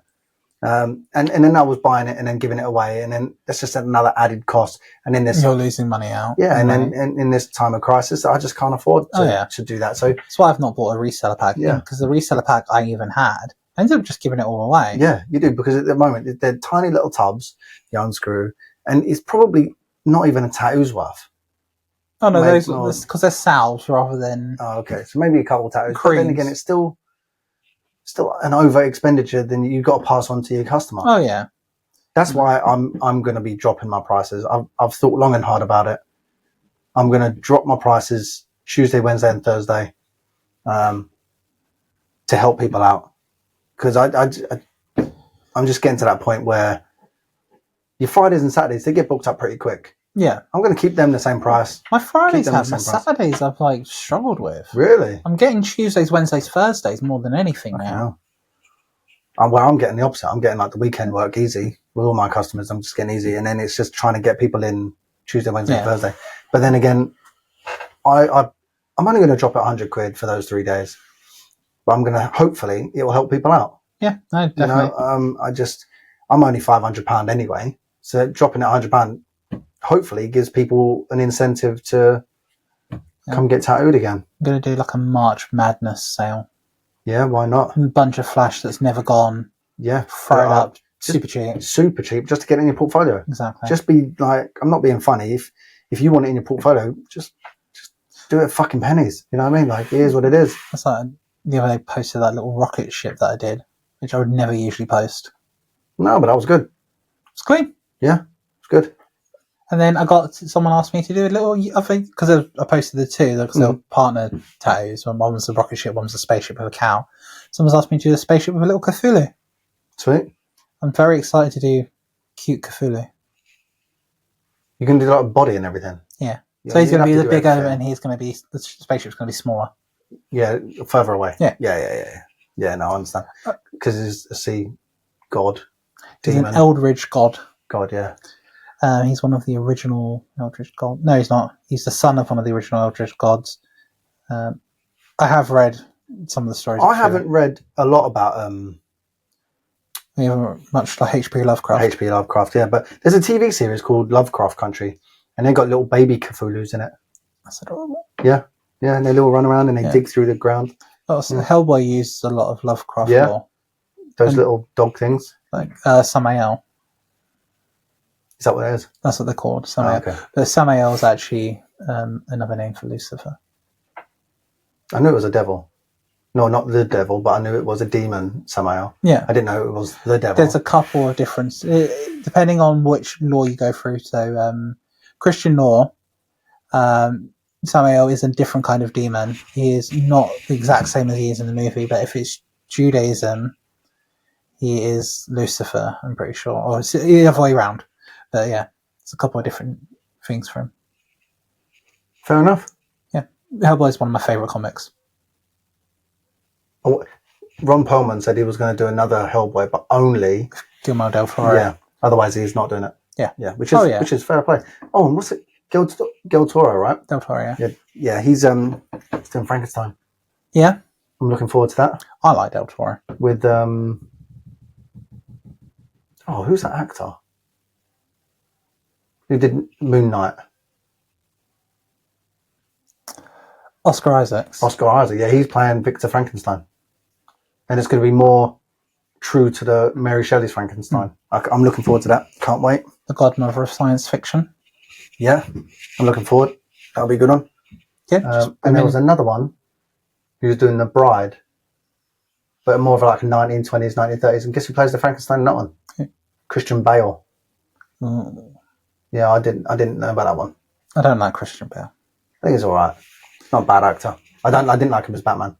And then I was buying it and then giving it away, and then it's just another added cost. And then You're losing money out. yeah, and then in this time of crisis, I just can't afford to do that. So that's why I've not bought a reseller pack. Yeah, because the reseller pack I even had, I ended up just giving it all away. Yeah, you do, because at the moment they're tiny little tubs. You unscrew, and it's probably not even a tattoo's worth. Oh no, those because they're salves rather than. Oh, okay, so maybe a couple of tattoos. Creams. But then again, it's still an over expenditure than you've got to pass on to your customer. Oh yeah, that's why I'm going to be dropping my prices. I've thought long and hard about it. I'm going to drop my prices Tuesday, Wednesday, and Thursday, to help people out, because I'm just getting to that point where your Fridays and Saturdays, they get booked up pretty quick. Yeah, I'm going to keep them the same price. My Fridays have, my Saturdays I've like struggled with. Really? I'm getting Tuesdays, Wednesdays, Thursdays more than anything now. Well, I'm getting the opposite. I'm getting like the weekend work easy with all my customers. I'm just getting easy, and then it's just trying to get people in Tuesday, Wednesday, Thursday. But then again, I'm only going to drop it £100 for those 3 days. But I'm going to, hopefully it will help people out. Yeah, no, definitely. You know, I'm only £500 anyway, so dropping it £100 hopefully gives people an incentive to come get tattooed again. I'm going to do like a March Madness sale. Yeah, why not? A bunch of flash that's never gone. Yeah, throw it up, super cheap, just to get it in your portfolio. Exactly. Just be like, I'm not being funny. If you want it in your portfolio, just do it fucking pennies. You know what I mean? Like, here's what it is. That's like the other day posted that little rocket ship that I did, which I would never usually post. No, but that was good. It's clean. Yeah, it's good. And then someone asked me to do a little, I think, because I posted the two, because they were partner tattoos. One was a rocket ship, one was a spaceship with a cow. Someone's asked me to do a spaceship with a little Cthulhu. Sweet. I'm very excited to do cute Cthulhu. You can do like a body and everything. Yeah. So he's going to be the bigger, and the spaceship's going to be smaller. Yeah, further away. Yeah. Yeah, no, I understand. Because he's a sea god. He's an eldritch god. God, yeah. He's one of the original eldritch gods. No, he's not. He's the son of one of the original eldritch gods. I have read some of the stories. I haven't read a lot about we haven't much like H.P. Lovecraft. H.P. Lovecraft, yeah, but there's a TV series called Lovecraft Country, and they got little baby Cthulhus in it. That's adorable. Yeah, and they little run around and they dig through the ground. Hellboy used a lot of Lovecraft lore. Those little dog things, like Samael. Is that what it is? That's what they're called, Samael. Okay. But Samael is actually another name for Lucifer. I knew it was a devil. No, not the devil, but I knew it was a demon, Samael. Yeah. I didn't know it was the devil. There's a couple of different, depending on which lore you go through. So Christian lore, Samael is a different kind of demon. He is not the exact same as he is in the movie, but if it's Judaism, he is Lucifer, I'm pretty sure. Or it's the other way around. But yeah, it's a couple of different things for him. Fair enough. Yeah. Hellboy is one of my favourite comics. Oh, Ron Perlman said he was going to do another Hellboy, but only Guillermo del Toro. Yeah. Otherwise, he's not doing it. Yeah. Which is fair play. Oh, and what's it? Del Toro, right? Del Toro, yeah. Yeah, he's doing Frankenstein. Yeah. I'm looking forward to that. I like Del Toro. With who's that actor? Who did Moon Knight? Oscar Isaac. Yeah, he's playing Victor Frankenstein. And it's going to be more true to the Mary Shelley's Frankenstein. I'm looking forward to that. Can't wait. The godmother of science fiction. Yeah, I'm looking forward. That'll be a good one. Yeah. And there was another one who was doing The Bride. but more of like a 1920s, 1930s. And guess who plays the Frankenstein in that one? Christian Bale. Mm. Yeah, I didn't know about that one. I don't like Christian Bale. I think he's all right. Not a bad actor. I didn't like him as Batman.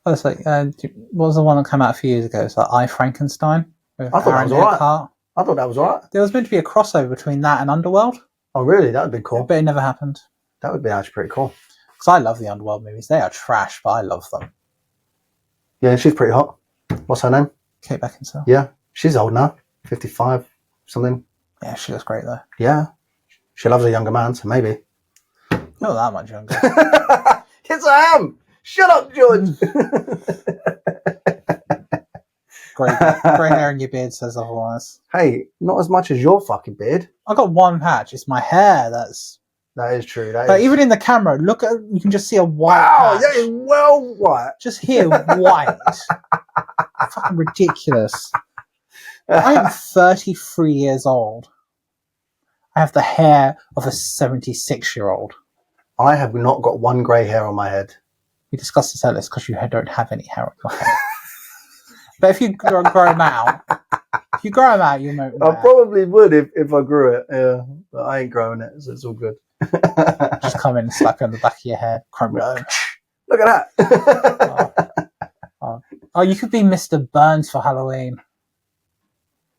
Oh, it's like, what was the one that came out a few years ago? It's like I, Frankenstein. I thought that was all right. I thought that was all right. There was meant to be a crossover between that and Underworld. Oh, really? That would be cool. But it never happened. That would be actually pretty cool. Because I love the Underworld movies. They are trash, but I love them. Yeah, she's pretty hot. What's her name? Kate Beckinsale. Yeah, she's old now. 55, something. Yeah, she looks great, though. Yeah. She loves a younger man, so maybe. Not that much younger. Yes, I am. Shut up, George. Grey hair in your beard says otherwise. Hey, not as much as your fucking beard. I got one patch. It's my hair. That is true. But even in the camera, look at, you can just see a white patch. That is well white. Just here, white. Fucking ridiculous. I am 33 years old. I have the hair of a 76-year-old. I have not got one grey hair on my head. We discussed this earlier because you don't have any hair on your head. But if you grow them out, you know. I probably would if I grew it. Yeah, but I ain't growing it, so it's all good. Just come in and slap it on the back of your head. Look at that. Oh, you could be Mr. Burns for Halloween.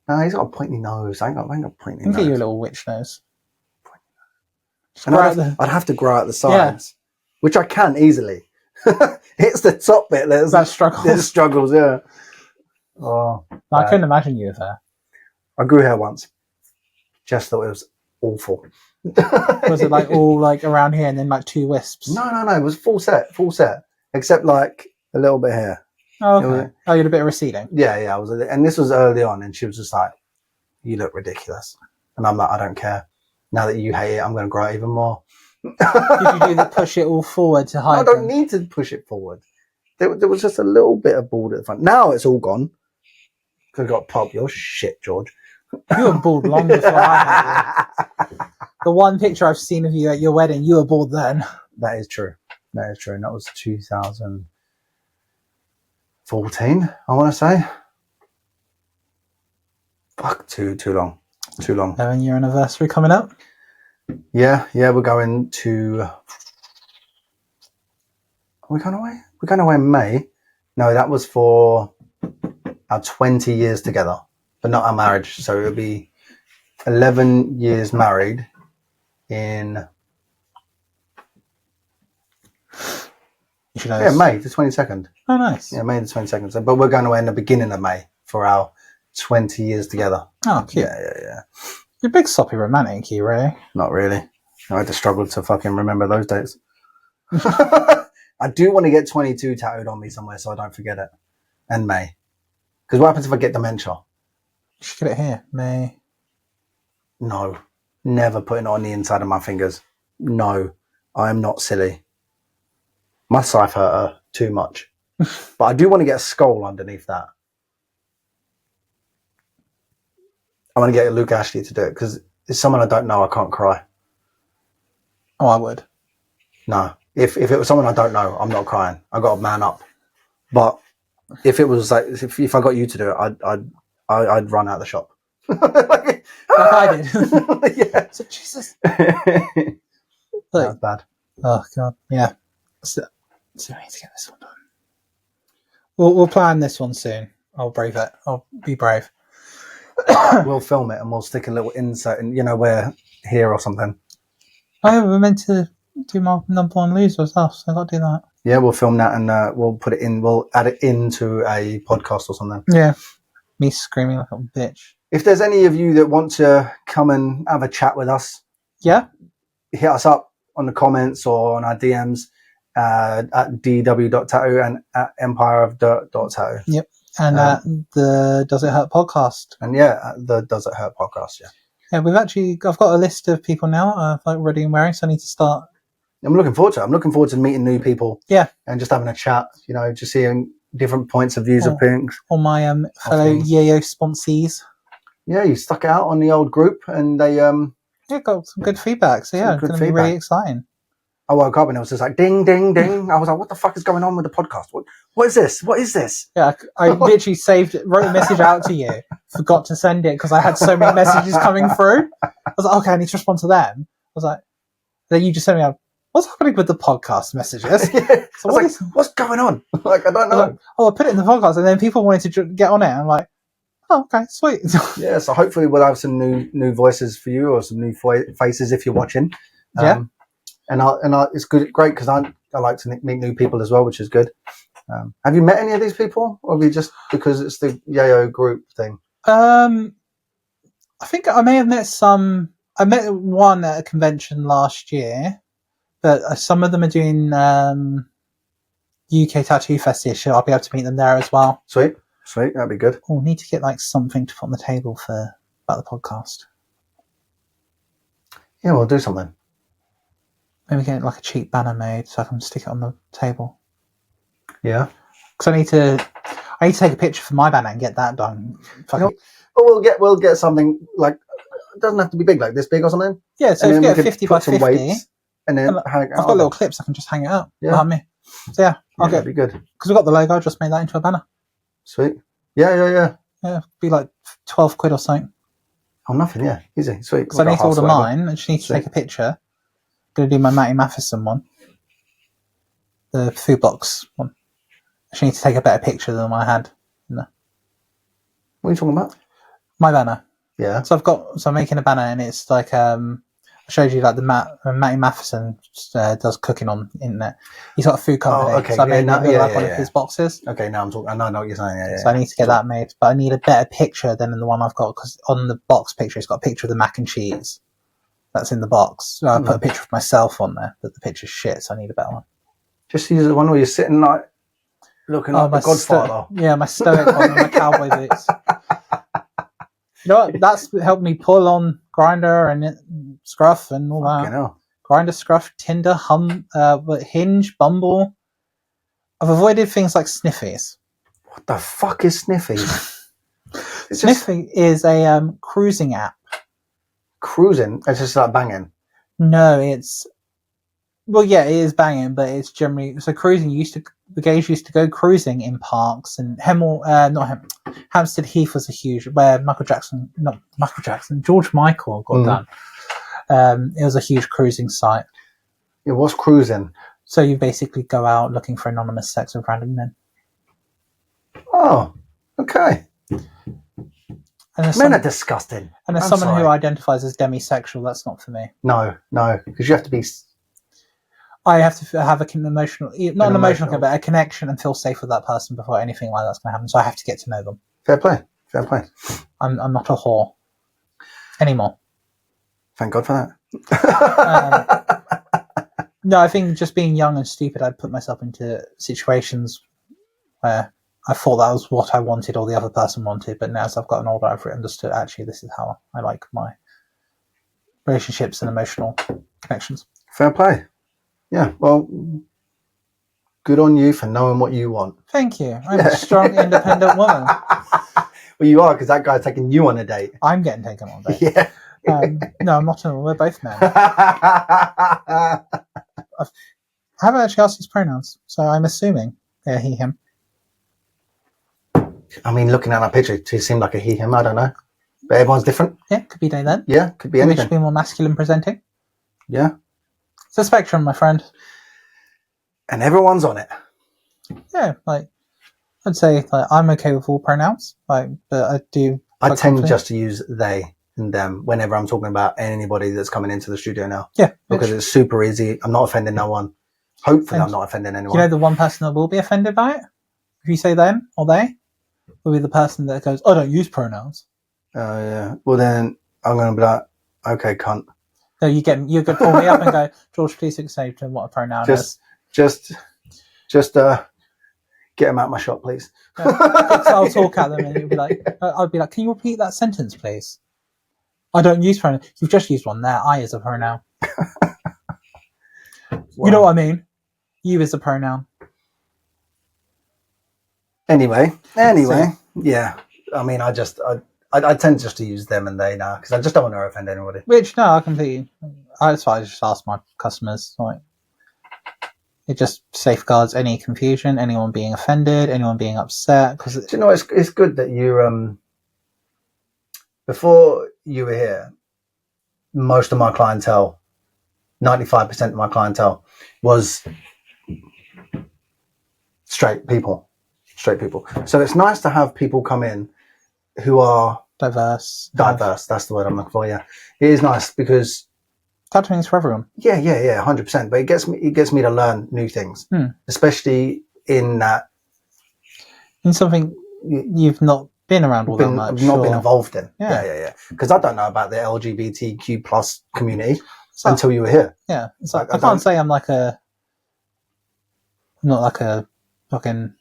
No, he's got a pointy nose. I ain't got a pointy You can nose. get you a little witch nose. And I'd have to grow out the sides, which I can easily. It's the top bit that struggles. Yeah. Oh, I couldn't imagine you with hair. I grew hair once. Just thought it was awful. Was it like all like around here and then like two wisps? No. It was full set, except like a little bit here. Oh, okay. You had a bit of receding. Yeah. I was, and this was early on, and she was just like, "You look ridiculous," and I'm like, "I don't care. Now that you hate it, I'm going to grow it even more." Did you do the push it all forward to hide? I don't need to push it forward. There was just a little bit of bald at the front. Now it's all gone. Could have got pop. Your shit, George. You were bald long before I had you. The one picture I've seen of you at your wedding, you were bald then. That is true. And that was 2014, I want to say. Fuck, too long. 11-year anniversary coming up. Yeah, we're going to... Are we going away? We're going away in May. No, that was for our 20 years together, but not our marriage. So it'll be 11 years married in... You should know May the 22nd. Oh, nice. Yeah, May the 22nd. So, but we're going away in the beginning of May for our 20 years together. Oh, cute. Yeah. You're a big soppy romantic, you really? Not really. I had to struggle to fucking remember those dates. I do want to get 22 tattooed on me somewhere so I don't forget it. And May. Because what happens if I get dementia? You should get it here. May. No. Never putting it on the inside of my fingers. No. I am not silly. My scythe hurt her too much. But I do want to get a skull underneath that. I want to get Luke Ashley to do it because it's someone I don't know. I can't cry. Oh, I would. No. If it was someone I don't know, I'm not crying. I got to man up. But if it was like if I got you to do it, I'd run out of the shop. Like I did. Yeah. So, Jesus. That was bad. Oh God. Yeah. So we need to get this one done. We'll plan this one soon. I'll brave it. I'll be brave. We'll film it and we'll stick a little insert in, where here or something. Oh, we're meant to do my number one loser as well, so I got to do that. Yeah, we'll film that and we'll put it in. We'll add it into a podcast or something. Yeah, me screaming like a bitch. If there's any of you that want to come and have a chat with us, yeah, hit us up on the comments or on our DMs at dw.tattoo and at empireofdirt.tattoo. Yep. And the Does It Hurt podcast. And the Does It Hurt podcast, yeah. Yeah, I've got a list of people now, like ready and wearing, so I need to start. I'm looking forward to it. I'm looking forward to meeting new people. Yeah. And just having a chat, just seeing different points of views of things. All my fellow Yayo sponsees. Yeah, you stuck it out on the old group and they... got some good feedback, so yeah, it's going to be really exciting. I woke up and it was just like ding, ding, ding. I was like, what the fuck is going on with the podcast? What is this? What is this? Yeah, I literally wrote a message out to you, forgot to send it because I had so many messages coming through. I was like, okay, I need to respond to them. I was like, then you just sent me out, what's happening with the podcast messages? Yeah. So what's going on? Like, I don't know. Like, I put it in the podcast and then people wanted to get on it. And I'm like, oh, okay, sweet. Yeah, so hopefully we'll have some new voices for you or some new faces if you're watching. Yeah. And it's great because I like to meet new people as well, which is good. Have you met any of these people, or have you just because it's the Yayo group thing? I think I may have met some. I met one at a convention last year, but some of them are doing UK Tattoo Fest this year. I'll be able to meet them there as well. Sweet, that'd be good. We'll need to get like something to put on the table about the podcast. Yeah, we'll do something. Maybe get like a cheap banner made so I can stick it on the table. Yeah, because I need to take a picture for my banner and get that done. But we'll get something like it doesn't have to be big, like this big or something. Yeah, so if you get a 50 by 50, weights, and then I've got little clips. I can just hang it up behind me. So that'd be good because we've got the logo. I'll just made that into a banner. Sweet. Yeah. Yeah, be like £12 or something. Oh, nothing. Yeah, easy. Sweet. Because I need to order mine. I just need to take a picture. Going to do my Matty Matheson one, the food box one. I need to take a better picture than I had. No. What are you talking about? My banner. Yeah. So I'm making a banner, and it's like I showed you like the Matty Matheson does cooking on internet. He's got a food company. Oh, okay. So I made one of his boxes. Okay, now I'm talking. I know what you're saying. Yeah. So I need to get that made, but I need a better picture than the one I've got because on the box picture, it's got a picture of the mac and cheese that's in the box. So I put a picture of myself on there, but the picture's shit, so I need a better one. Just use the one where you're sitting like looking like the Godfather. My stoic one with my cowboy boots. You know what? That's helped me pull on Grindr and Scruff and all that. Grindr, Scruff, Tinder, Hinge, Bumble. I've avoided things like Sniffies. What the fuck is Sniffies? Sniffy is a cruising app. Cruising? It's just like banging? No, it's... Well, yeah, it is banging, but it's generally... So cruising the gays used to go cruising in parks, and Hampstead Heath was a huge... Where George Michael got done. It was a huge cruising site. It was cruising? So you basically go out looking for anonymous sex with random men. Oh, okay. Men are disgusting. And there's someone who identifies as demisexual. That's not for me. No, because you have to be... I have to have an emotional, not an emotional, but a connection and feel safe with that person before anything like that's going to happen. So I have to get to know them. Fair play. I'm not a whore anymore. Thank God for that. No, I think just being young and stupid, I'd put myself into situations where I thought that was what I wanted or the other person wanted. But now as I've gotten older, I've understood actually this is how I like my relationships and emotional connections. Fair play. Yeah, well, good on you for knowing what you want. Thank you. I'm a strong, independent woman. Well, you are, because that guy's taking you on a date. I'm getting taken on a date. Yeah. No, I'm not. We're both men. I haven't actually asked his pronouns, so I'm assuming they're he, him. I mean, looking at that picture, it seemed like a he, him. I don't know. But everyone's different. Yeah, could be they, then. Yeah, could be anything. Which be more masculine presenting. Yeah. It's a spectrum, my friend. And everyone's on it. Yeah, like, I'd say like I'm okay with all pronouns, like, but I tend just to use they and them whenever I'm talking about anybody that's coming into the studio now. Yeah. Because it's super easy. I'm not offending no one. Hopefully I'm not offending anyone. You know the one person that will be offended by it? If you say them or they, will be the person that goes, I don't use pronouns. Oh, yeah. Well, then I'm going to be like, okay, cunt. No, you could pull me up and go, George, please explain to him what a pronoun is. Just get him out of my shop, please. I'll talk at them and you'll be like, I'll be like, can you repeat that sentence, please? I don't use pronouns. You've just used one there. I is a pronoun. Wow. You know what I mean? You is a pronoun. Anyway, yeah. I mean, I tend just to use them and they now because I just don't want to offend anybody. Which, no, I completely... That's why I just ask my customers, like, It just safeguards any confusion, anyone being offended, anyone being upset. Do you know, it's good that you, before you were here, most of my clientele, 95% of my clientele was straight people. So it's nice to have people come in who are diverse. That's the word I'm looking for. Yeah, it is nice because tattooing's for everyone. Yeah, 100%. But it gets me to learn new things, especially in that in something you've not been around all that much, not been involved in. Yeah. Because I don't know about the LGBTQ plus community until you were here. Yeah, it's like I can't say I'm not like a fucking.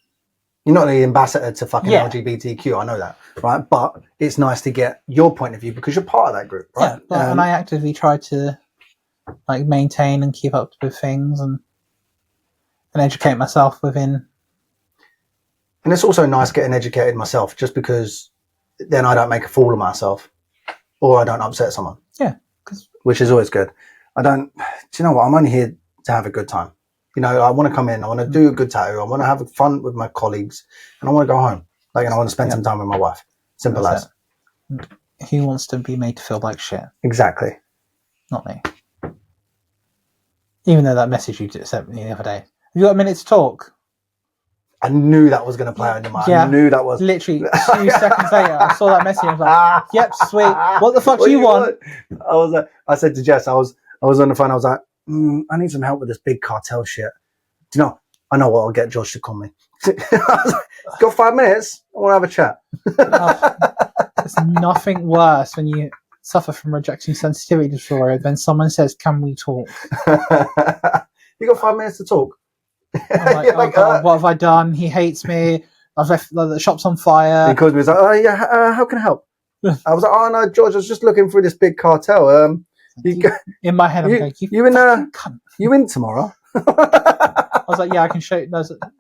You're not the ambassador to fucking LGBTQ, I know that, right? But it's nice to get your point of view because you're part of that group, right? Yeah, and I actively try to like maintain and keep up with things and educate myself within. And it's also nice getting educated myself, just because then I don't make a fool of myself or I don't upset someone. Yeah, which is always good. Do you know what? I'm only here to have a good time. You know, I want to come in, I want to do a good tattoo, I want to have fun with my colleagues, and I want to go home. Like, and I want to spend some time with my wife. Simple as. Who wants to be made to feel like shit? Exactly. Not me. Even though that message you sent me the other day. Have you got a minute to talk? I knew that was going to play on your mind. Yeah, I knew that was. Literally 2 seconds later, I saw that message. I was like, yep, sweet. What the fuck do you want? I said to Jess, I was on the phone, I was like, I need some help with this big cartel shit. Do you know? I know what, I'll get George to call me. I was like, got 5 minutes? I want to have a chat. There's nothing worse when you suffer from rejection sensitivity disorder than someone says, can we talk? You got 5 minutes to talk? I'm like, God, what have I done? He hates me. I've left the shop's on fire. He calls me, he's like, oh yeah, how can I help? I was like, oh no, George, I was just looking through this big cartel. In my head, I'm going, you in tomorrow? I was like, yeah, I can show you.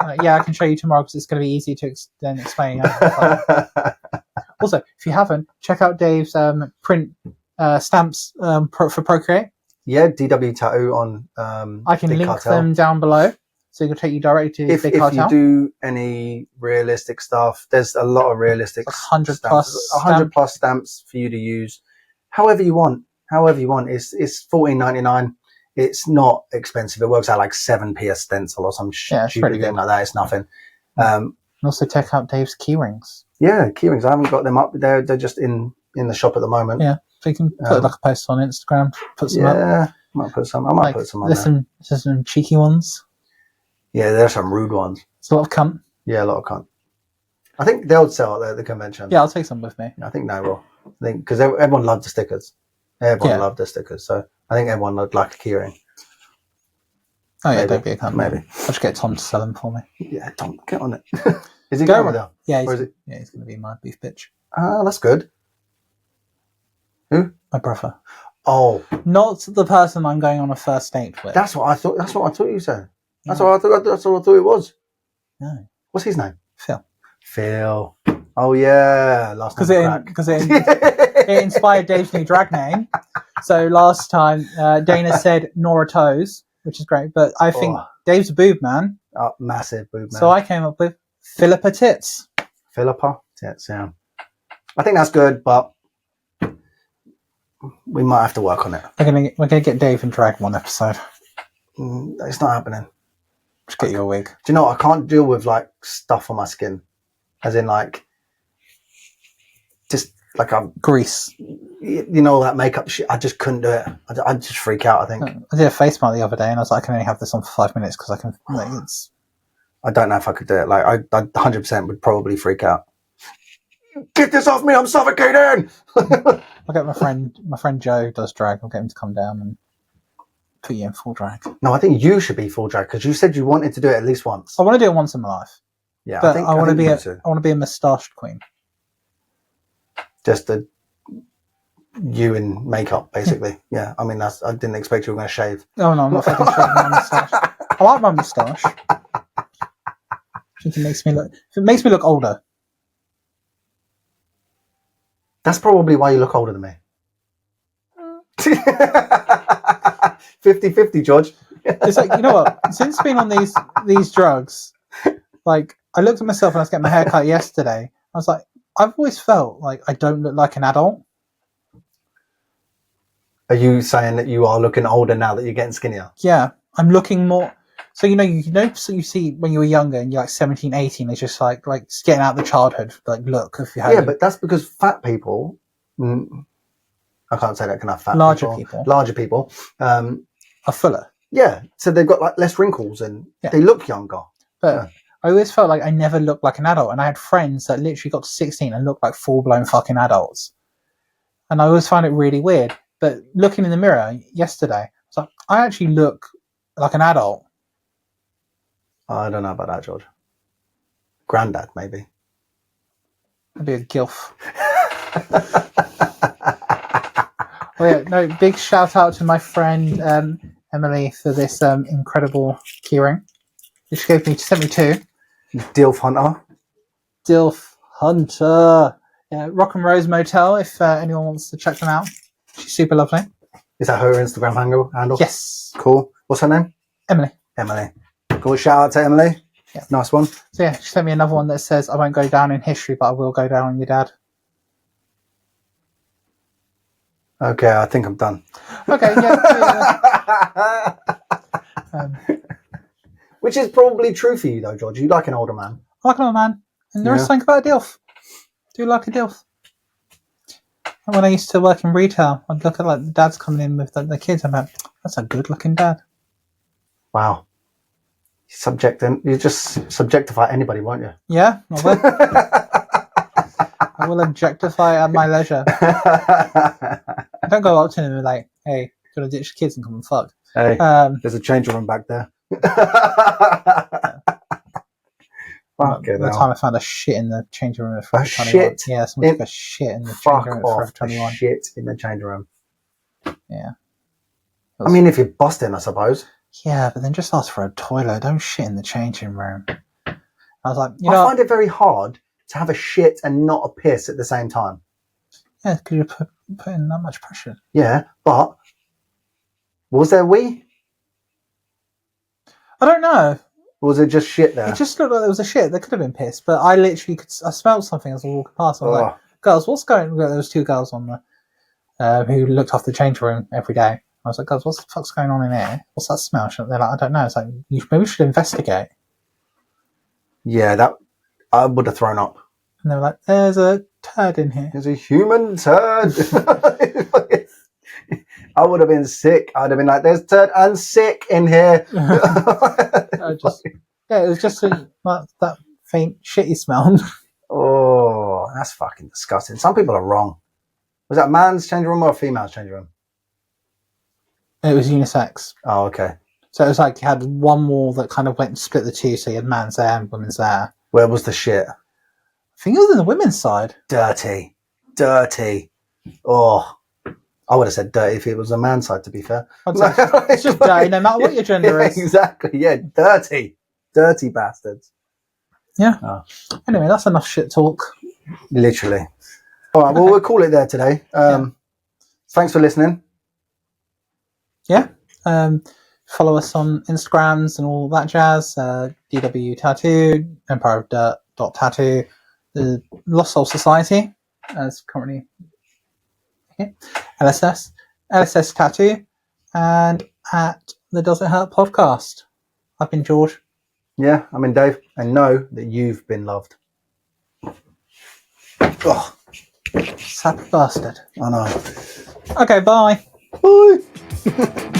I can show you tomorrow because it's going to be easy to then explain. Also, if you haven't, check out Dave's print stamps for Procreate. Yeah, DW Tattoo on. I can Big link Cartel. them down below, so it'll take you directly to Big Cartel. If you do any realistic stuff, there's a lot of realistic 100 plus stamps for you to use, however you want. It's $14.99. It's not expensive. It works out like 7p a stencil or some stupid thing like that. It's nothing. And also check out Dave's keyrings. Yeah, keyrings. I haven't got them up. They're just in the shop at the moment. Yeah, so you can put like a post on Instagram. Put some up. Yeah, I might put some on there's there. There's some cheeky ones. Yeah, there's some rude ones. It's a lot of cunt. Yeah, a lot of cunt. I think they'll sell it at the convention. Yeah, I'll take some with me. I think they will. Because everyone loved the stickers. Everyone loved the stickers. So I think everyone would like a keyring. Oh yeah, don't be a cunt. Maybe. I'll just get Tom to sell them for me. Yeah, Tom, get on it. Is he going with her? Yeah, he's going to be my beef bitch. Ah, that's good. Who? My brother. Oh. Not the person I'm going on a first date with. That's what I thought you said. That's what I thought it was. No. What's his name? Phil. Oh yeah, last name because it inspired Dave's new drag name. So last time Dana said Nora Toes, which is great, but I think Dave's a boob man. Oh, massive boob man. So I came up with Philippa Tits. Philippa Tits, yeah. I think that's good, but we might have to work on it. We're gonna get Dave in drag one episode. It's not happening. Just get you a wig. Do you know what? I can't deal with like stuff on my skin, as in like just like grease. You know, that makeup shit. I just couldn't do it. I'd just freak out. I think I did a face mask the other day, and I was like, I can only have this on for 5 minutes because I can. I don't know if I could do it. Like I 100% would probably freak out. Get this off me! I'm suffocating. I'll get my friend Joe does drag. I'll get him to come down and put you in full drag. No, I think you should be full drag because you said you wanted to do it at least once. I want to do it once in my life. Yeah, but I want to be a moustached queen. Just you in makeup, basically. Yeah, I mean I didn't expect you were going to shave. Oh no, I'm not fucking shaving my moustache. I like my moustache. I think it makes me look older. That's probably why you look older than me. 50-50, George. It's like, you know what? Since being on these drugs, like I looked at myself when I was getting my hair cut yesterday. I was like, I've always felt like I don't look like an adult. Are you saying that you are looking older now that you're getting skinnier? Yeah, I'm looking more. So so you see when you were younger and you're like 17, 18, it's just like getting out of the childhood look. If you had But that's because fat people. I can't say that enough. Fat larger people are fuller. Yeah, so they've got like less wrinkles and they look younger. But I always felt like I never looked like an adult, and I had friends that literally got to 16 and looked like full-blown fucking adults. And I always found it really weird. But looking in the mirror yesterday, I was like, I actually look like an adult. I don't know about that, George. Granddad, maybe. I'd be a gilf. Oh yeah, no, big shout out to my friend Emily for this incredible keyring. She gave me 72. Dilf Hunter. Dilf Hunter. Yeah, Rock and Rose Motel, if anyone wants to check them out. She's super lovely. Is that her Instagram handle? Yes. Cool. What's her name? Emily. Cool. Shout out to Emily. Yeah. Nice one. So yeah, she sent me another one that says, I won't go down in history, but I will go down on your dad. Okay, I think I'm done. Okay, yeah. Which is probably true for you, though, George. You like an older man. I like an older man. And there is something about a DILF. Do like a DILF. And when I used to work in retail, I'd look at the dads coming in with the kids. I'm like, that's a good-looking dad. Wow. You just subjectify anybody, won't you? Yeah, I will. I will objectify at my leisure. I don't go up to them and be like, hey, do you want to ditch the kids and come and fuck? Hey, there's a change room back there. The time I found a shit in the changing room at Forever 21. Shit? Yeah, someone took a shit in the changing room at Forever 21. Shit in the changing room. Yeah. I mean, if you're busting, I suppose. Yeah, but then just ask for a toilet. Don't shit in the changing room. I was like, I find it very hard to have a shit and not a piss at the same time. Yeah, because you're putting that much pressure. Yeah, but was there wee? I don't know. Or was it just shit there? It just looked like there was a shit. There could have been piss, but I literally I smelled something as I was walking past. I was like, girls, what's going on? There was two girls on the who looked after the change room every day. I was like, girls, what the fuck's going on in here? What's that smell? They're like, I don't know. It's like, maybe we should investigate. Yeah, that I would have thrown up. And they were like, there's a turd in here. There's a human turd. I would have been sick. I'd have been like, there's turd and sick in here. It was just that faint shitty smell. Oh, that's fucking disgusting. Some people are wrong. Was that a man's changing room or a female's changing room? It was unisex. Oh, okay. So it was like you had one wall that kind of went and split the two, so you had man's there and women's there. Where was the shit? I think it was on the women's side. Dirty. Oh, I would have said dirty if it was a man's side, to be fair. It's just dirty, no matter what your gender is. Exactly, yeah, dirty. Dirty bastards. Yeah. Oh. Anyway, that's enough shit talk. Literally. All right, well, we'll call it there today. Thanks for listening. Yeah. Follow us on Instagrams and all that jazz. DW Tattoo, Empire of Dirt .tattoo, the Lost Soul Society, as currently here, LSS Tattoo, and at the Does It Hurt podcast. I've been George. Yeah, I'm in Dave, and know that you've been loved. Oh, Sappy bastard. I know. Okay, bye. Bye.